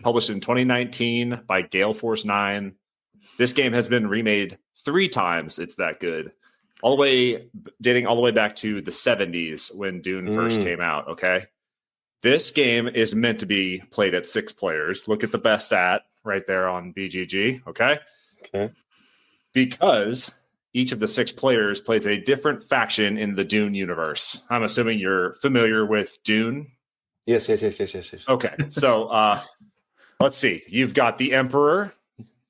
published in 2019 by Gale Force 9. This game has been remade 3 times. It's that good. Dating all the way back to the 70s when Dune first came out, okay? This game is meant to be played at 6 players. Look at the best at right there on BGG, okay? Okay. Because each of the 6 players plays a different faction in the Dune universe. I'm assuming you're familiar with Dune? Yes. Okay, so let's see. You've got the Emperor,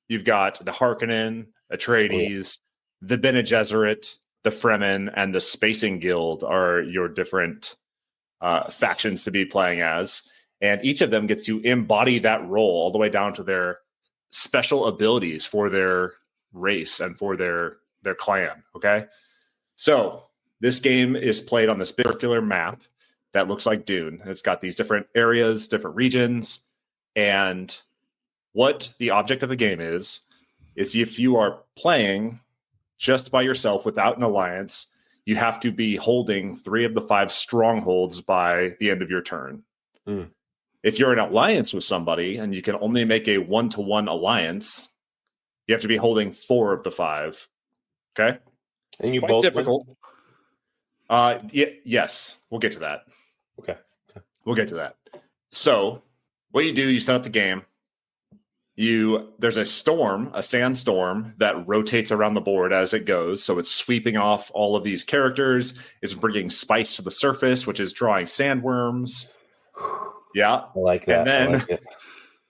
you've got the Harkonnen, Atreides, the Bene Gesserit, the Fremen, and the Spacing Guild are your different factions to be playing as. And each of them gets to embody that role all the way down to their special abilities for their race and for their clan, okay? So this game is played on this big circular map that looks like Dune. It's got these different areas, different regions, and what the object of the game is if you are playing just by yourself without an alliance, you have to be holding 3 of the 5 strongholds by the end of your turn. If you're in alliance with somebody and you can only make a 1-to-1 alliance, you have to be holding 4 of the 5. Okay? And you Quite both difficult. Yes, we'll get to that. Okay. We'll get to that. So, what you set up the game. There's a sandstorm that rotates around the board as it goes. So it's sweeping off all of these characters. It's bringing spice to the surface, which is drawing sandworms. Yeah. I like that.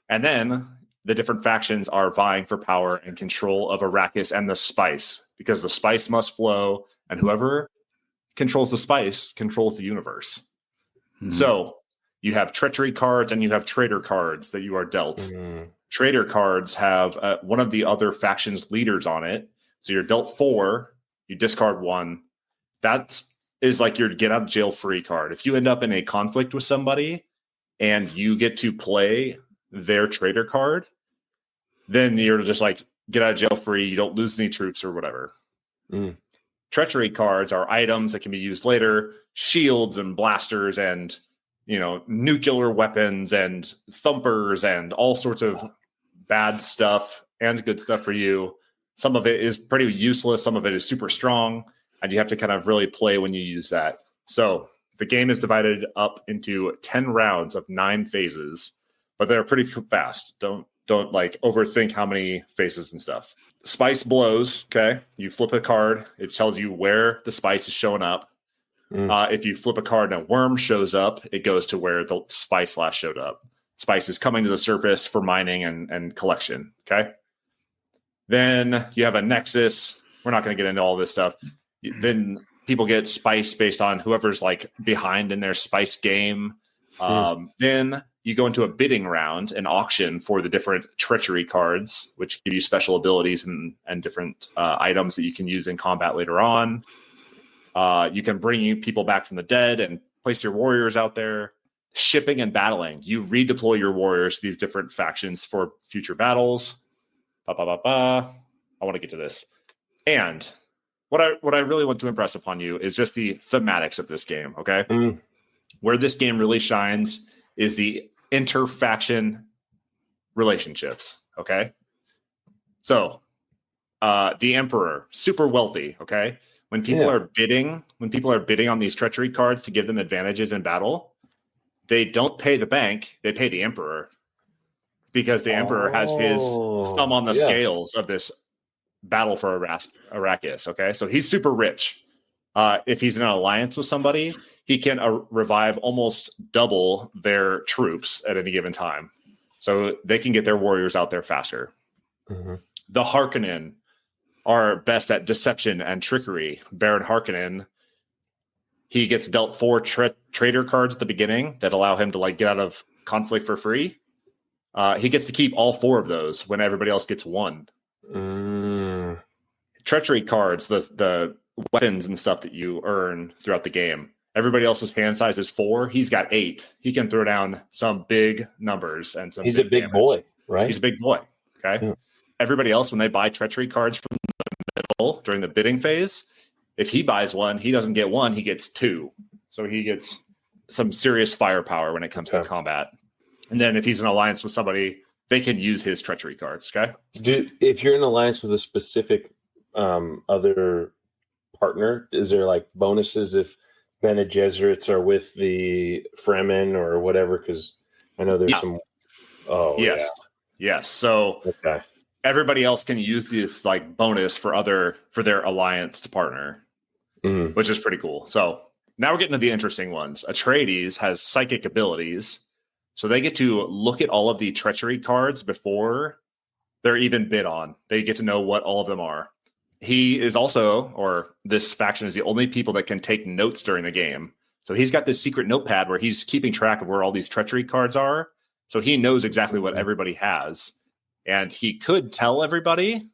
And then the different factions are vying for power and control of Arrakis and the spice, because the spice must flow, and whoever controls the spice controls the universe. So you have treachery cards and you have traitor cards that you are dealt. Traitor cards have one of the other faction's leaders on it. So you're dealt 4, you discard 1. That is like your get out of jail free card. If you end up in a conflict with somebody and you get to play their traitor card, then you're just like, get out of jail free. You don't lose any troops or whatever. Treachery cards are items that can be used later, shields and blasters and, nuclear weapons and thumpers and all sorts of bad stuff and good stuff for you. Some of it is pretty useless. Some of it is super strong, and you have to kind of really play when you use that. So the game is divided up into 10 rounds of 9 phases, but they're pretty fast. Don't like overthink how many phases and stuff. Spice blows. Okay. You flip a card. It tells you where the spice is showing up. If you flip a card and a worm shows up, it goes to where the spice last showed up. Spice is coming to the surface for mining and collection. Okay. Then you have a nexus. We're not going to get into all this stuff. Then people get spice based on whoever's like behind in their spice game. Then you go into a bidding round, an auction for the different treachery cards, which give you special abilities and different items that you can use in combat later on. You can bring people back from the dead and place your warriors out there. Shipping and battling. You redeploy your warriors to these different factions for future battles. I want to get to this. And what I really want to impress upon you is just the thematics of this game, okay? Where this game really shines is the inter-faction relationships, okay? So, the Emperor, super wealthy, okay? When people are bidding on these treachery cards to give them advantages in battle, they don't pay the bank, they pay the Emperor. Because the Emperor has his thumb on the scales of this battle for Arrakis, okay? So he's super rich. If he's in an alliance with somebody, he can revive almost double their troops at any given time. So they can get their warriors out there faster. The Harkonnen are best at deception and trickery. Baron Harkonnen, he gets dealt 4 traitor cards at the beginning that allow him to like get out of conflict for free. He gets to keep all 4 of those when everybody else gets 1. Treachery cards, the weapons and stuff that you earn throughout the game. Everybody else's hand size is 4. He's got 8. He can throw down some big numbers and some. He's a big boy, right? He's a big boy. Okay. Yeah. Everybody else, when they buy treachery cards from the middle during the bidding phase, if he buys 1, he doesn't get 1. He gets 2. So he gets some serious firepower when it comes to combat. And then if he's in alliance with somebody, they can use his treachery cards. Okay. If you're in alliance with a specific other partner, is there like bonuses if Bene Gesserits are with the Fremen or whatever? Because I know there's some. Oh, yes. Yes. So everybody else can use this like bonus for their alliance to partner, which is pretty cool. So now we're getting to the interesting ones. Atreides has psychic abilities. So they get to look at all of the treachery cards before they're even bid on. They get to know what all of them are. He is also, or this faction is the only people that can take notes during the game. So he's got this secret notepad where he's keeping track of where all these treachery cards are. So he knows exactly what everybody has. And he could tell everybody,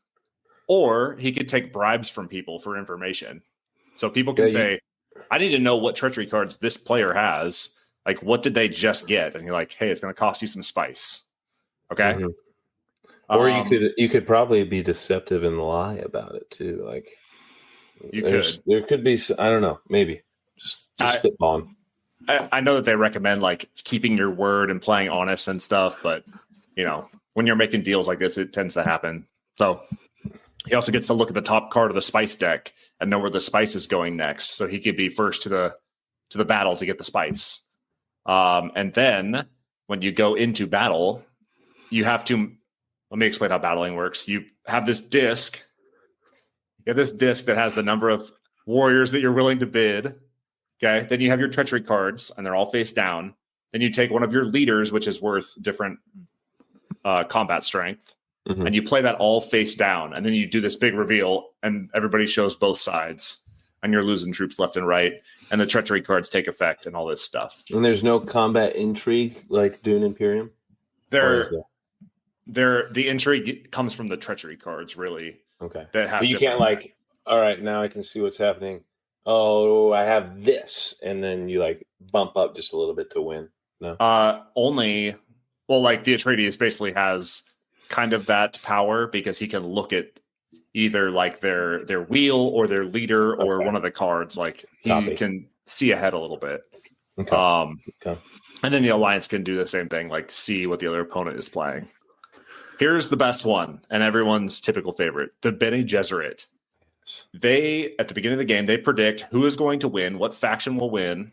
or he could take bribes from people for information. So people can say, I need to know what treachery cards this player has. Like, what did they just get? And you're like, hey, it's going to cost you some spice. Okay. Or you could probably be deceptive and lie about it too. Like there could be, I don't know, maybe just spitballing. I know that they recommend like keeping your word and playing honest and stuff, but when you're making deals like this, it tends to happen. So he also gets to look at the top card of the spice deck and know where the spice is going next. So he could be first to the battle to get the spice. And then when you go into battle, you have to, let me explain how battling works. You have this disc. You have this disc that has the number of warriors that you're willing to bid. Okay. Then you have your treachery cards and they're all face down. Then you take one of your leaders, which is worth different combat strength. And you play that all face down. And then you do this big reveal and everybody shows both sides. And you're losing troops left and right, and the treachery cards take effect and all this stuff. And there's no combat intrigue like Dune Imperium? The intrigue comes from the treachery cards, really. Okay. But you can't like, all right, now I can see what's happening. Oh, I have this. And then you like bump up just a little bit to win. No? The Atreides basically has kind of that power because he can look at either like their wheel or their leader or one of the cards. Like he can see ahead a little bit. And then the alliance can do the same thing, like see what the other opponent is playing. Here's the best one and everyone's typical favorite, the Bene Gesserit. They, at the beginning of the game, they predict who is going to win, what faction will win,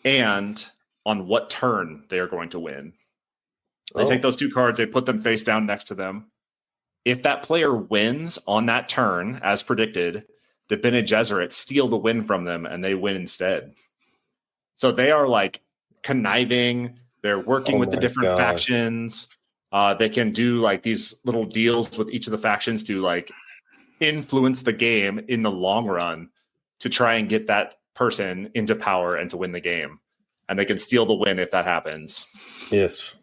and on what turn they are going to win. They take those 2 cards, they put them face down next to them. If that player wins on that turn, as predicted, the Bene Gesserit steal the win from them and they win instead. So they are like conniving. They're working with the different factions. They can do like these little deals with each of the factions to like influence the game in the long run to try and get that person into power and to win the game. And they can steal the win if that happens. Yes.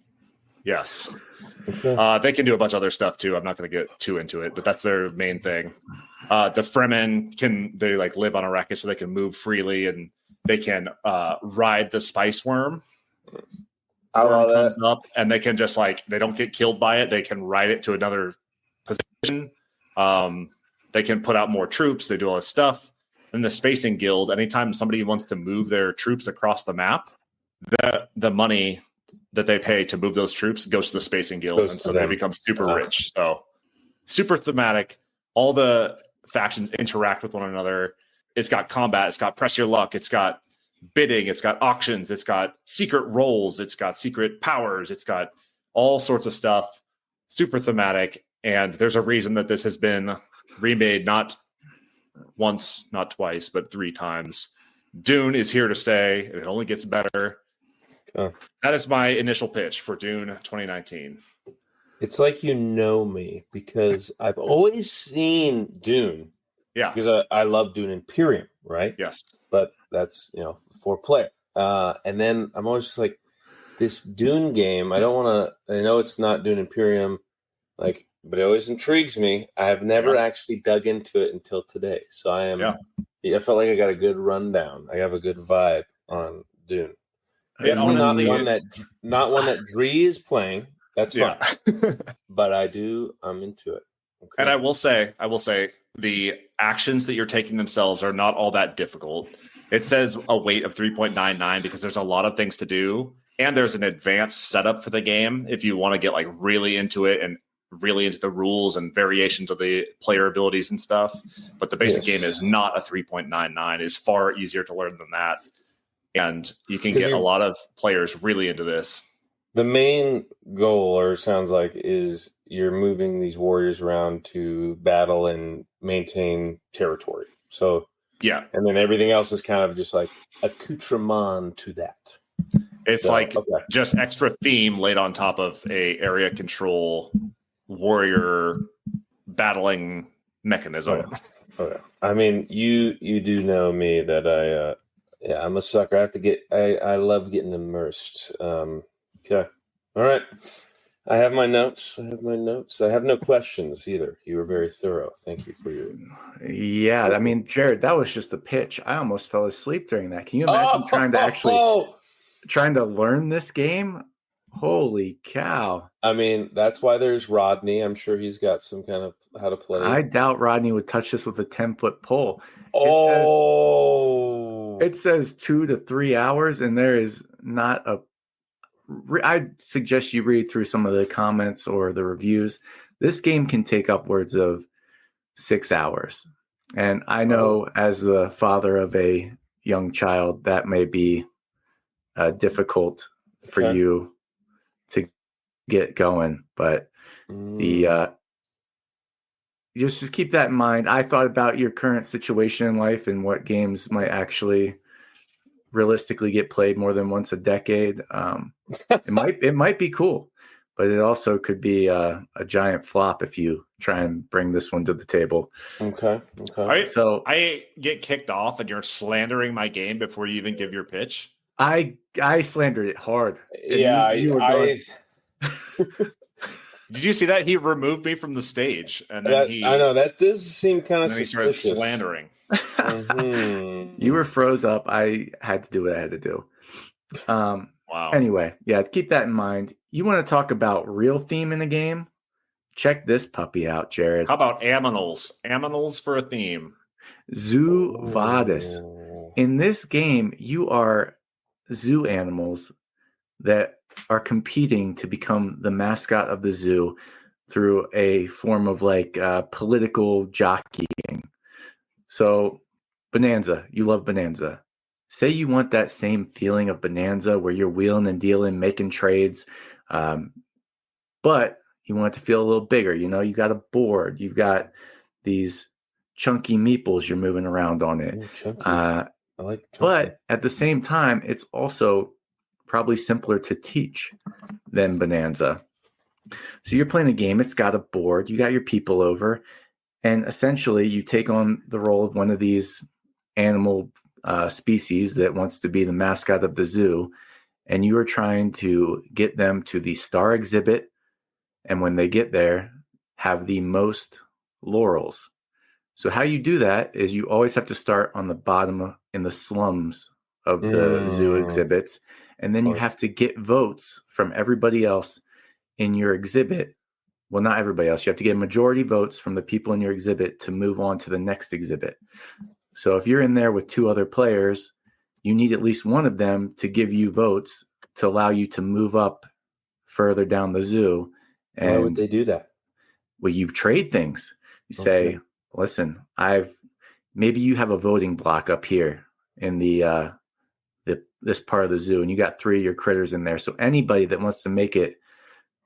Okay. They can do a bunch of other stuff too. I'm not going to get too into it, but that's their main thing. The Fremen they like live on Arrakis, so they can move freely, and they can ride the spice worm. I love comes that. up, and they can just they don't get killed by it. They can ride it to another position. They can put out more troops. They do all this stuff. And the Spacing Guild, anytime somebody wants to move their troops across the map, the money that they pay to move those troops goes to the Spacing Guild, and so they become super rich. So super thematic. All the factions interact with one another. It's got combat. It's got press your luck. It's got bidding. It's got auctions. It's got secret roles. It's got secret powers. It's got all sorts of stuff. Super thematic. And there's a reason that this has been remade not once, not twice, but 3 times. Dune is here to stay. It only gets better. That is my initial pitch for Dune 2019. It's like me because I've always seen Dune. Yeah. Because I love Dune Imperium, right? Yes. But that's, 4-player. And then I'm always just like, this Dune game, I don't want to, I know it's not Dune Imperium, but it always intrigues me. I have never actually dug into it until today. So I felt like I got a good rundown. I have a good vibe on Dune. It's not one that Dree is playing. That's fine. But I'm into it. Okay. And I will say the actions that you're taking themselves are not all that difficult. It says a weight of 3.99 because there's a lot of things to do. And there's an advanced setup for the game if you want to get really into it and really into the rules and variations of the player abilities and stuff. But the basic game is not a 3.99. It's far easier to learn than that. And you can get a lot of players really into this. The main goal, or sounds like, is you're moving these warriors around to battle and maintain territory. So, and then everything else is kind of just like accoutrement to that. It's just extra theme laid on top of a area control warrior battling mechanism. Okay. I mean, you do know me that I'm a sucker. I love getting immersed. Okay. All right. I have my notes. I have no questions either. You were very thorough. Thank you for your. Yeah. I mean, Jared, that was just a pitch. I almost fell asleep during that. Can you imagine trying to learn this game? Holy cow. I mean, that's why there's Rodney. I'm sure he's got some kind of how to play. I doubt Rodney would touch this with a 10-foot pole. It says 2 to 3 hours, and there is not a. I'd suggest you read through some of the comments or the reviews. This game can take upwards of 6 hours. And I know as the father of a young child, that may be difficult for you to get going. But just keep that in mind. I thought about your current situation in life and what games might actually realistically get played more than once a decade. It might be cool, but it also could be a giant flop if you try and bring this one to the table. Okay. Right, so I get kicked off and you're slandering my game before you even give your pitch. I slandered it hard. Yeah, Did you see that? He removed me from the stage, and then I know that does seem kind of suspicious. He started slandering. You were froze up. I had to do what I had to do. Wow. Anyway, keep that in mind. You want to talk about real theme in the game? Check this puppy out, Jared. How about aminals? Aminals for a theme. Zoo Vadis. In this game, you are zoo animals that are competing to become the mascot of the zoo through a form of political jockeying. So Bonanza, you love Bonanza. Say you want that same feeling of Bonanza where you're wheeling and dealing, making trades, but you want it to feel a little bigger. You got a board, you've got these chunky meeples you're moving around on it. Chunky. I like chunky. But at the same time, it's also probably simpler to teach than Bonanza. So you're playing a game, it's got a board, you got your people over, and essentially you take on the role of one of these animal species that wants to be the mascot of the zoo, and you are trying to get them to the star exhibit and when they get there, have the most laurels. So how you do that is you always have to start on the bottom in the slums of the zoo exhibits, and then you have to get votes from everybody else in your exhibit. Well, not everybody else. You have to get majority votes from the people in your exhibit to move on to the next exhibit. So if you're in there with 2 other players, you need at least one of them to give you votes to allow you to move up further down the zoo. And why would they do that? Well, you trade things. You say, listen, maybe you have a voting block up here in this part of the zoo, and you got 3 of your critters in there. So anybody that wants to make it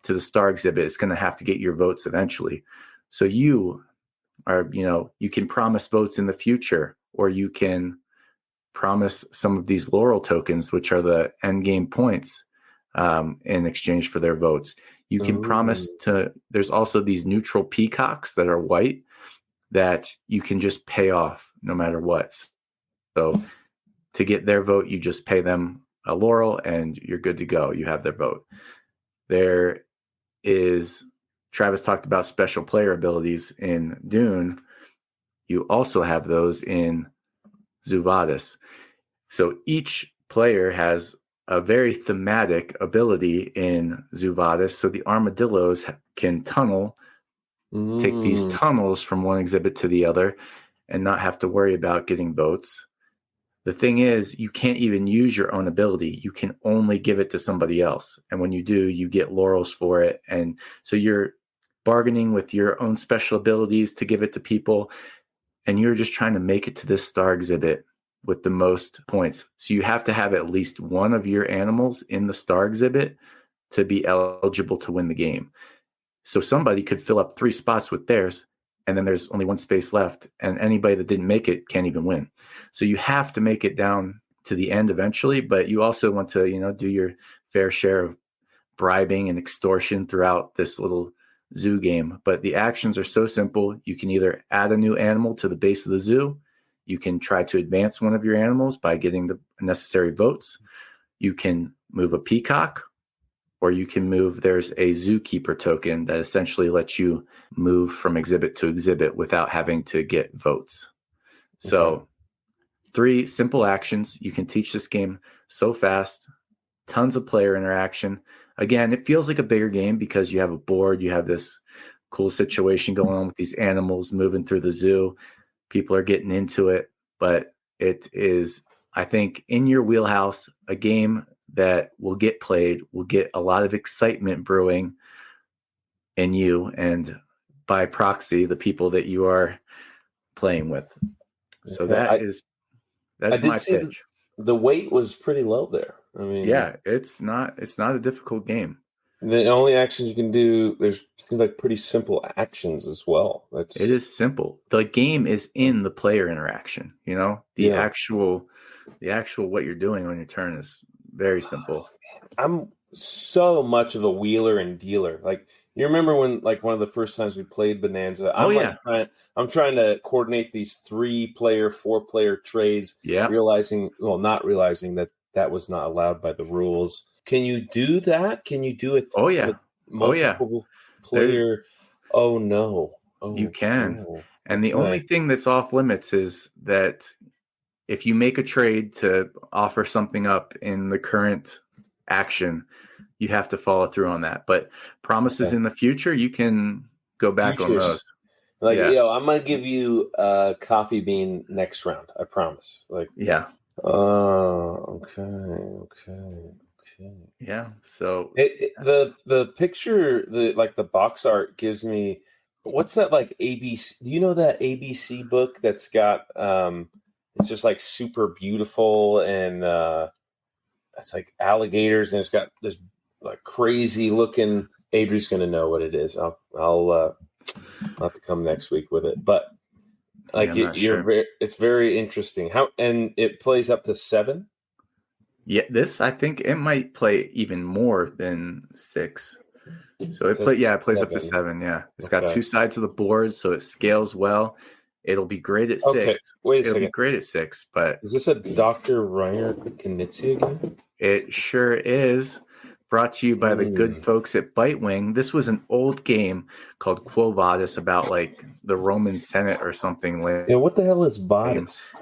to the star exhibit is going to have to get your votes eventually. So you can promise votes in the future, or you can promise some of these laurel tokens, which are the end game points, in exchange for their votes. You can promise there's also these neutral peacocks that are white that you can just pay off no matter what. So to get their vote, you just pay them a laurel and you're good to go. You have their vote. There is, Travis talked about special player abilities in Dune. You also have those in Zoo Vadis. So each player has a very thematic ability in Zoo Vadis. So the armadillos can take these tunnels from one exhibit to the other and not have to worry about getting votes. The thing is, you can't even use your own ability. You can only give it to somebody else. And when you do, you get laurels for it. And so you're bargaining with your own special abilities to give it to people. And you're just trying to make it to this star exhibit with the most points. So you have to have at least one of your animals in the star exhibit to be eligible to win the game. So somebody could fill up 3 spots with theirs, and then there's only 1 space left, and anybody that didn't make it can't even win. So you have to make it down to the end eventually, but you also want to, do your fair share of bribing and extortion throughout this little zoo game. But the actions are so simple. You can either add a new animal to the base of the zoo. You can try to advance one of your animals by getting the necessary votes. You can move a peacock, or you can there's a zookeeper token that essentially lets you move from exhibit to exhibit without having to get votes. Okay. So 3 simple actions. You can teach this game so fast, tons of player interaction. Again, it feels like a bigger game because you have a board, you have this cool situation going on with these animals moving through the zoo. People are getting into it, but it is, I think, in your wheelhouse, a game that will get played, will get a lot of excitement brewing in you and by proxy, the people that you are playing with. So that's my pitch. The weight was pretty low there. I mean, yeah, it's not a difficult game. The only actions you can do, seems like pretty simple actions as well. It is simple. The game is in the player interaction. The actual what you're doing on your turn is very simple. I'm so much of a wheeler and dealer. Like, you remember when, like, one of the first times we played Bonanza? I'm trying to coordinate these 3-player, 4-player trades. Yeah. Not realizing that was not allowed by the rules. Can you do that? Can you do it? Multiple player. Oh no. You can. No. And the only thing that's off limits is that if you make a trade to offer something up in the current action, you have to follow through on that. But promises in the future, you can go back on those. Like, I'm going to give you a coffee bean next round. I promise. Like, yeah. Okay. Yeah. So the picture, the box art gives me, what's that, like, ABC? Do you know that ABC book that's got it's just like super beautiful and it's like alligators and it's got this like crazy looking. Adri's going to know what it is. I'll have to come next week with it, but like it's very interesting. And it plays up to 7. Yeah, I think it might play even more than 6. So it plays up to 7. Yeah, it's got 2 sides of the board, so it scales well. It'll be great at 6. Okay, wait a second. It'll be great at 6, but is this a Dr. Reiner Knizia again? It sure is, brought to you by the good folks at Bitewing. This was an old game called Quo Vadis about like the Roman Senate or something. Yeah, what the hell is Vadis?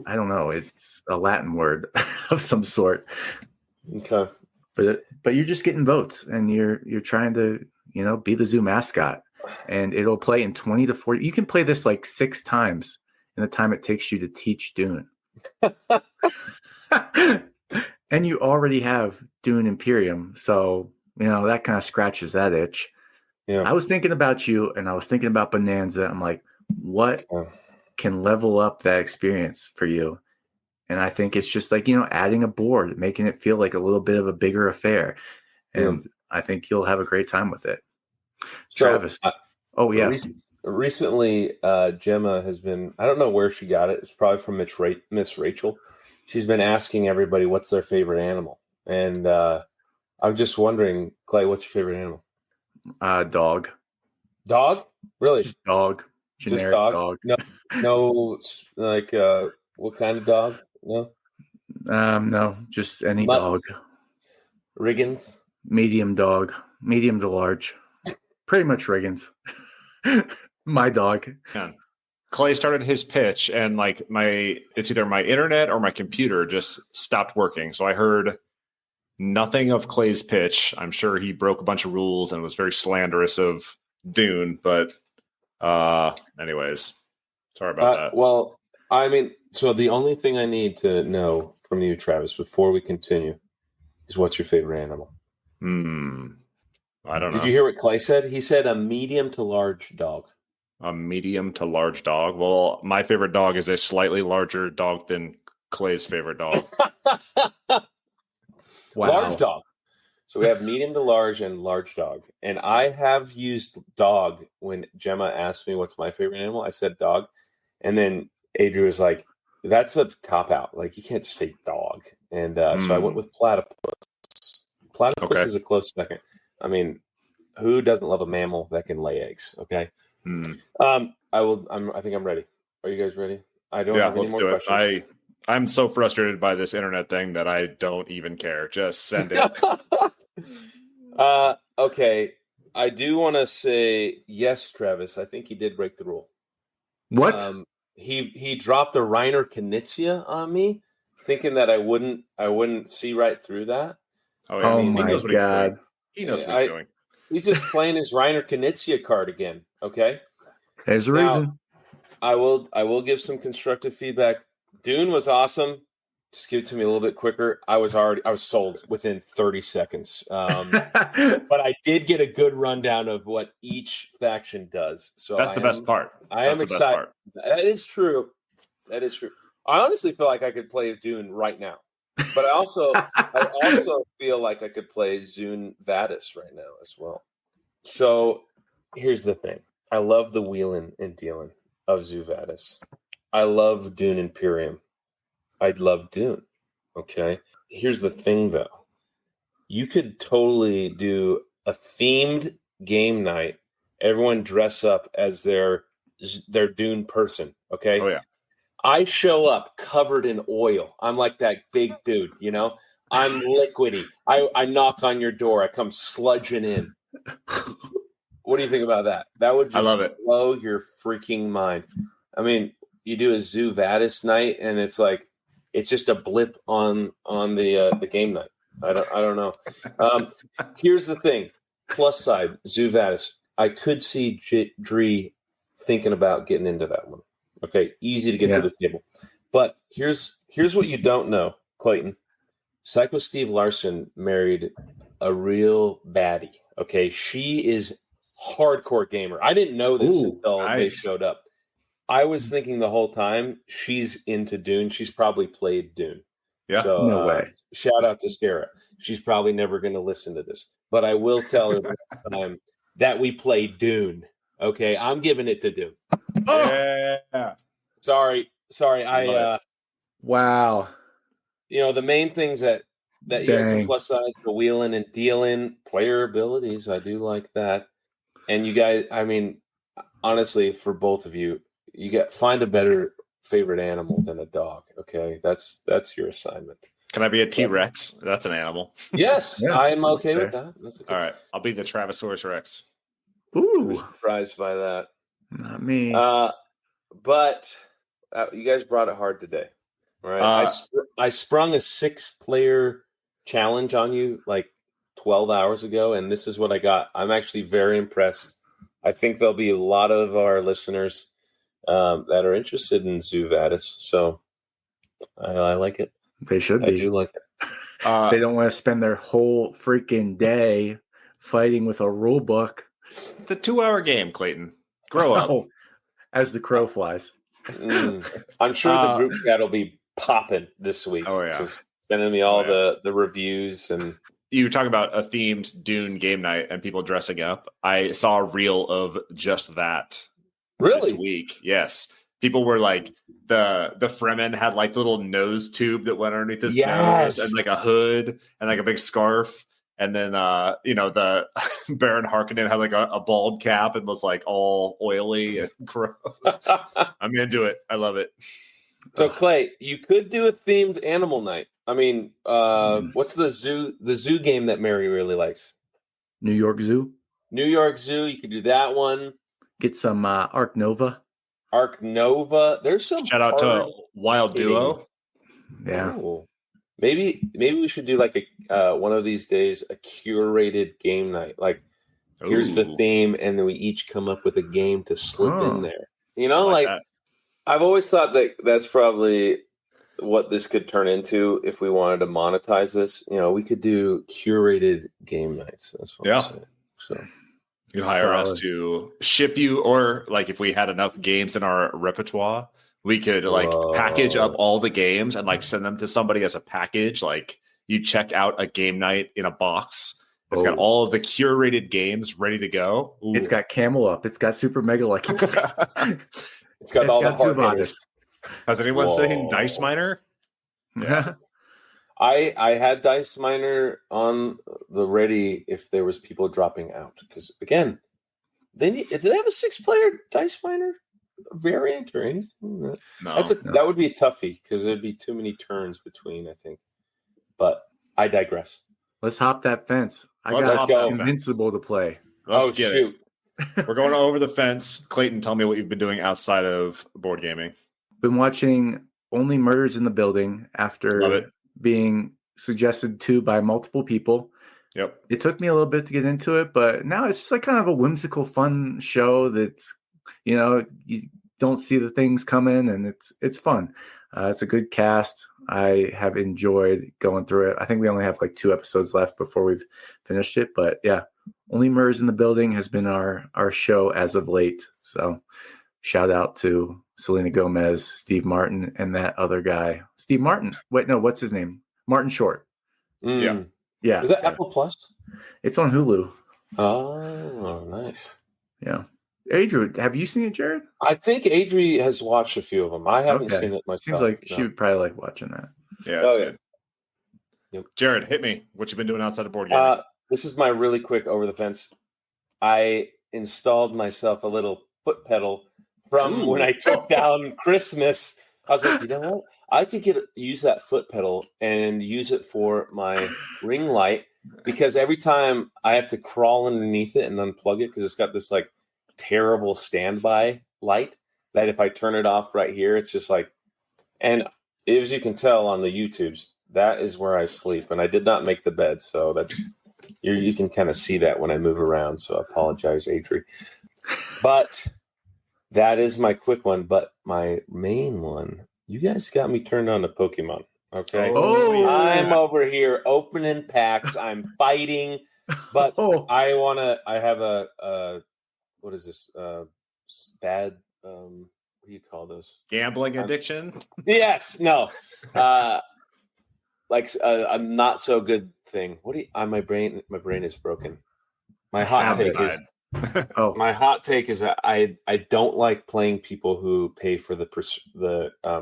I don't know. It's a Latin word of some sort. Okay. But you're just getting votes, and you're trying to, be the zoo mascot. And it'll play in 20 to 40. You can play this like 6 times in the time it takes you to teach Dune. And you already have Dune Imperium. So, that kind of scratches that itch. Yeah. I was thinking about you, and I was thinking about Bonanza. I'm like, what can level up that experience for you? And I think it's just like, adding a board, making it feel like a little bit of a bigger affair. And I think you'll have a great time with it. So, Travis. Recently, Gemma has been, I don't know where she got it. It's probably from Miss Rachel. She's been asking everybody what's their favorite animal. And I'm just wondering, Clay, what's your favorite animal? Dog. Dog? Really? Just dog. Generic dog. No, like, what kind of dog? No? No, just any dog. Riggins? Medium dog. Medium to large. Pretty much Riggins. My dog. Yeah. Clay started his pitch, and like it's either my internet or my computer just stopped working. So I heard nothing of Clay's pitch. I'm sure he broke a bunch of rules and was very slanderous of Dune. But anyways, sorry about that. Well, I mean, so the only thing I need to know from you, Travis, before we continue, is what's your favorite animal? I don't know. Did you hear what Clay said? He said a medium to large dog. A medium to large dog? Well, my favorite dog is a slightly larger dog than Clay's favorite dog. Wow. Large dog. So we have medium to large and large dog. And I have used dog when Gemma asked me what's my favorite animal. I said dog. And then Adria was like, that's a cop-out. Like, you can't just say dog. And so I went with platypus. Platypus is a close second. I mean, who doesn't love a mammal that can lay eggs? Okay. I think I'm ready. Are you guys ready? I don't have any more questions. I'm so frustrated by this internet thing that I don't even care. Just send it. Okay. I do want to say yes, Travis. I think he did break the rule. What? He dropped a Reiner Knizia on me, thinking that I wouldn't see right through that. Oh my God. He knows what he's doing. He's just playing his Reiner Knizia card again. Okay. There's a reason. I will give some constructive feedback. Dune was awesome. Just give it to me a little bit quicker. I was sold within 30 seconds. But I did get a good rundown of what each faction does. So that's the best part. I am excited. That is true. I honestly feel like I could play Dune right now. But I also feel like I could play Zoo Vadis right now as well. So here's the thing. I love the wheeling and dealing of Zoo Vadis. I love Dune Imperium. I'd love Dune. Okay. Here's the thing though. You could totally do a themed game night. Everyone dress up as their Dune person. Okay. Oh yeah. I show up covered in oil. I'm like that big dude, I'm liquidy. I knock on your door. I come sludging in. What do you think about that? That would just blow your freaking mind. I mean, you do a Zoo Vadis night, and it's like it's just a blip on the game night. I don't know. Here's the thing. Plus side, Zoo Vadis. I could see Dree thinking about getting into that one. Okay, easy to get to the table. But here's what you don't know, Clayton. Psycho Steve Larson married a real baddie. Okay, she is hardcore gamer. I didn't know this until they showed up. I was thinking the whole time she's into Dune. She's probably played Dune. Yeah, so, no way. Shout out to Sarah. She's probably never going to listen to this, but I will tell her next time that we play Dune. Okay, I'm giving it to Dune. Yeah. Sorry. Wow. The main things that you had some plus sides, the wheeling and dealing, player abilities. I do like that. And you guys, I mean, honestly, for both of you, find a better favorite animal than a dog. Okay, that's your assignment. Can I be a T-Rex? That's an animal. Yes, Yeah. I'm okay with that. That's okay. All right, I'll be the Travisaurus Rex. I was surprised by that. Not me. But you guys brought it hard today, right? I sprung a 6-player challenge on you like 12 hours ago, and this is what I got. I'm actually very impressed. I think there'll be a lot of our listeners that are interested in Zoo Vadis, so I like it. They should be. I do like it. They don't want to spend their whole freaking day fighting with a rule book. It's a 2-hour game, Clayton. Grow up. As the crow flies. I'm sure the group chat will be popping this week. Oh, yeah. Just sending me all the reviews. And you were talking about a themed Dune game night and people dressing up. I saw a reel of just that. Really? This week. Yes. People were like, the Fremen had like the little nose tube that went underneath his nose and like a hood and like a big scarf. And then, the Baron Harkonnen had like a bald cap and was like all oily and gross. I'm into it. I love it. So Clay, you could do a themed animal night. I mean, what's the zoo game that Mary really likes? New York Zoo. New York Zoo. You could do that one. Get some Ark Nova. Ark Nova. There's some shout out to Wild Duo. Yeah. Oh. Maybe we should do like a one of these days a curated game night. Like here's the theme, and then we each come up with a game to slip in there. You know, like I've always thought that that's probably what this could turn into if we wanted to monetize this. You know, we could do curated game nights. That's what I'm saying. So you hire us to ship you, or like if we had enough games in our repertoire, we could like package up all the games and like send them to somebody as a package. Like you check out a game night in a box. It's got all of the curated games ready to go. Ooh. It's got Camel Up. It's got Super Mega Lucky Bucks. It's got all the Zoo hard hitters. Has anyone seen Dice Miner? Yeah. I had Dice Miner on the ready if there was people dropping out. Because again, do they have a 6-player Dice Miner variant or anything? No. That would be a toughie because there'd be too many turns between, I think. But I digress. Let's hop that fence. Let's go. Invincible to play. Let's get it. We're going over the fence. Clayton, tell me what you've been doing outside of board gaming. Been watching Only Murders in the Building after being suggested to by multiple people. Yep. It took me a little bit to get into it, but now it's just like kind of a whimsical, fun show that's, you don't see the things coming, and it's fun. It's a good cast. I have enjoyed going through it. I think we only have like 2 episodes left before we've finished it, but yeah, Only Murders in the Building has been our show as of late. So shout out to Selena Gomez, Steve Martin, and that other guy, Steve Martin. Wait, no, what's his name? Martin Short. Yeah. Is that Apple Plus? It's on Hulu. Oh, nice. Yeah. Adri, have you seen it, Jared? I think Adri has watched a few of them. I haven't seen it myself. Seems like she would probably like watching that. Yeah, it's good. Yep. Jared, hit me. What you been doing outside of board gaming? This is my really quick over the fence. I installed myself a little foot pedal from when I took down Christmas. I was like, you know what? I could use that foot pedal and use it for my ring light, because every time I have to crawl underneath it and unplug it because it's got this like terrible standby light that if I turn it off right here, it's just like, and as you can tell on the YouTubes, that is where I sleep, and I did not make the bed, so that's you can kind of see that when I move around. So I apologize, Adri. But that is my quick one. But my main one, you guys got me turned on to Pokemon. Okay, I'm over here opening packs. I'm fighting, but I have a what is this? Bad. What do you call those? Gambling addiction? Yes. No. Like a not so good thing. What do you? My brain is broken. My hot take is. My hot take is that I don't like playing people who pay for the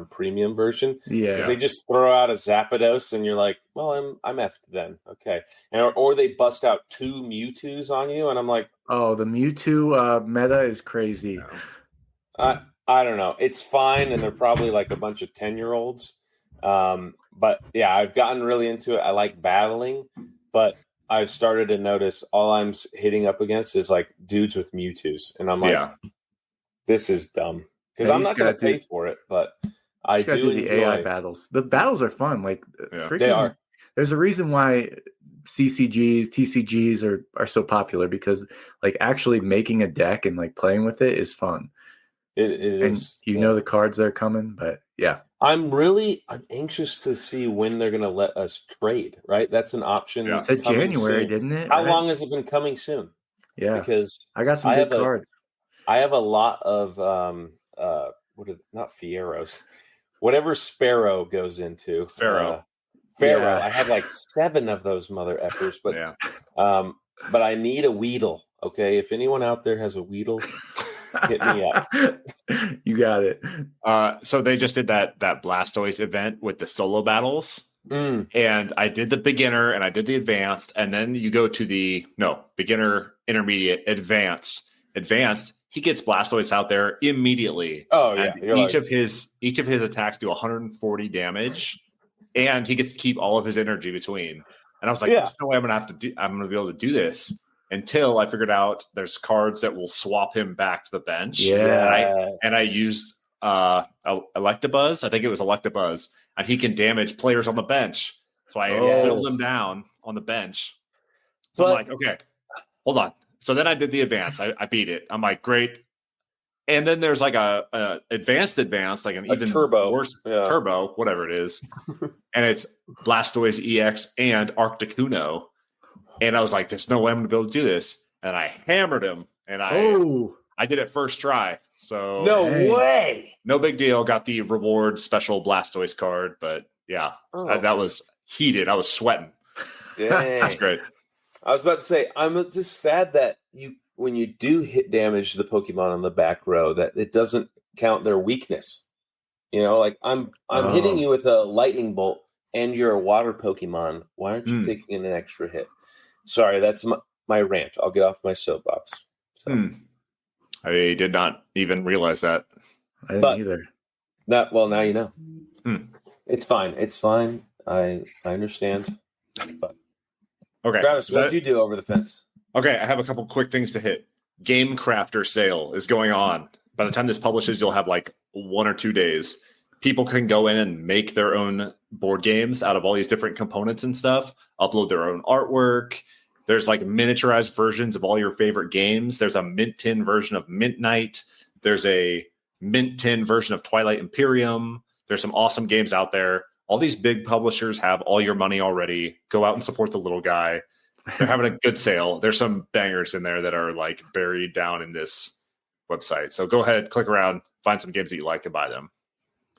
premium version. Yeah, because they just throw out a Zapdos and you're like, well, I'm effed then. Okay, or they bust out 2 Mewtwo's on you and I'm like, oh, the Mewtwo meta is crazy. I don't know. It's fine, and they're probably like a bunch of 10-year-olds. But yeah, I've gotten really into it. I like battling, but I've started to notice all I'm hitting up against is like dudes with Mewtwo's, and I'm like, this is dumb because I'm not going to pay for it, but I do the enjoy AI battles. The battles are fun. Like they are. There's a reason why CCGs, TCGs are so popular, because like actually making a deck and like playing with it is fun. It is. You know the cards that are coming, but yeah. I'm anxious to see when they're going to let us trade, right? That's an option. It said January, didn't it? How long has it been coming soon? Yeah. Because I got some good cards. I have a lot of not Fieros. Whatever Sparrow goes into. Pharaoh. Yeah. I have like 7 of those mother effers, but but I need a Weedle. Okay, if anyone out there has a Weedle, hit me up. You got it. So they just did that Blastoise event with the solo battles, and I did the beginner and I did the advanced, and then you go to the beginner, intermediate, advanced. He gets Blastoise out there immediately. Oh yeah, and each of his attacks do 140 damage, and he gets to keep all of his energy between. And I was like, "There's no way I'm gonna be able to do this." Until I figured out there's cards that will swap him back to the bench. Yeah, and I used Electabuzz. I think it was Electabuzz, and he can damage players on the bench. So I whittled him down on the bench. So I'm like, okay, hold on. So then I did the advance. I beat it. I'm like, great. And then there's like a advanced, like an even turbo, worse turbo, whatever it is. And it's Blastoise EX and Articuno. And I was like, there's no way I'm going to be able to do this. And I hammered him. And I did it first try. So no way. No big deal. Got the reward special Blastoise card. But yeah, that was heated. I was sweating. Dang. That's great. I was about to say, I'm just sad that when you do hit damage the Pokemon on the back row, that it doesn't count their weakness. You know, like I'm hitting you with a lightning bolt and you're a water Pokemon. Why aren't you taking an extra hit? Sorry, that's my rant. I'll get off my soapbox. So. I did not even realize that. I didn't either. Now you know. It's fine. It's fine. I understand. But okay, Travis, what did you do over the fence? Okay, I have a couple quick things to hit. Game Crafter sale is going on. By the time this publishes, you'll have like 1 or 2 days. People can go in and make their own board games out of all these different components and stuff, upload their own artwork. There's like miniaturized versions of all your favorite games. There's a Mint 10 version of Mint Knight. There's a Mint 10 version of Twilight Imperium. There's some awesome games out there. All these big publishers have all your money already. Go out and support the little guy. They're having a good sale. There's some bangers in there that are like buried down in this website. So go ahead, click around, find some games that you like and buy them.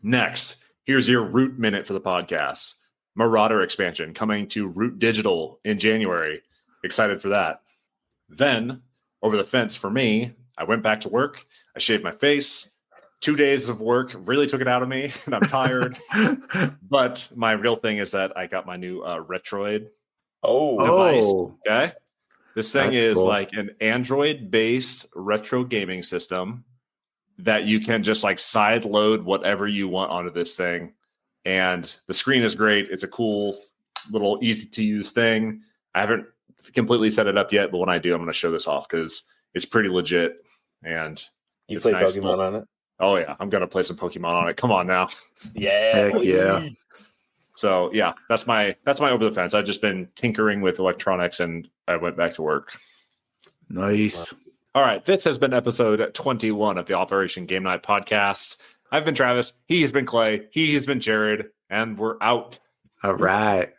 Next, here's your Root Minute for the podcast. Marauder expansion coming to Root Digital in January. Excited for that. Then, over the fence for me, I went back to work. I shaved my face. 2 days of work really took it out of me, and I'm tired. But my real thing is that I got my new Retroid device. Okay. This thing is cool. Like an Android-based retro gaming system that you can just like side load whatever you want onto this thing. And the screen is great. It's a cool little easy to use thing. I haven't completely set it up yet, but when I do, I'm going to show this off because it's pretty legit. And you play nice Pokemon on it? Oh yeah. I'm going to play some Pokemon on it. Come on now. Yeah. Heck yeah. So yeah, that's my over the fence. I've just been tinkering with electronics and I went back to work. Nice. All right. This has been episode 21 of the Operation Game Night podcast. I've been Travis. He has been Clay. He has been Jared. And we're out. All right.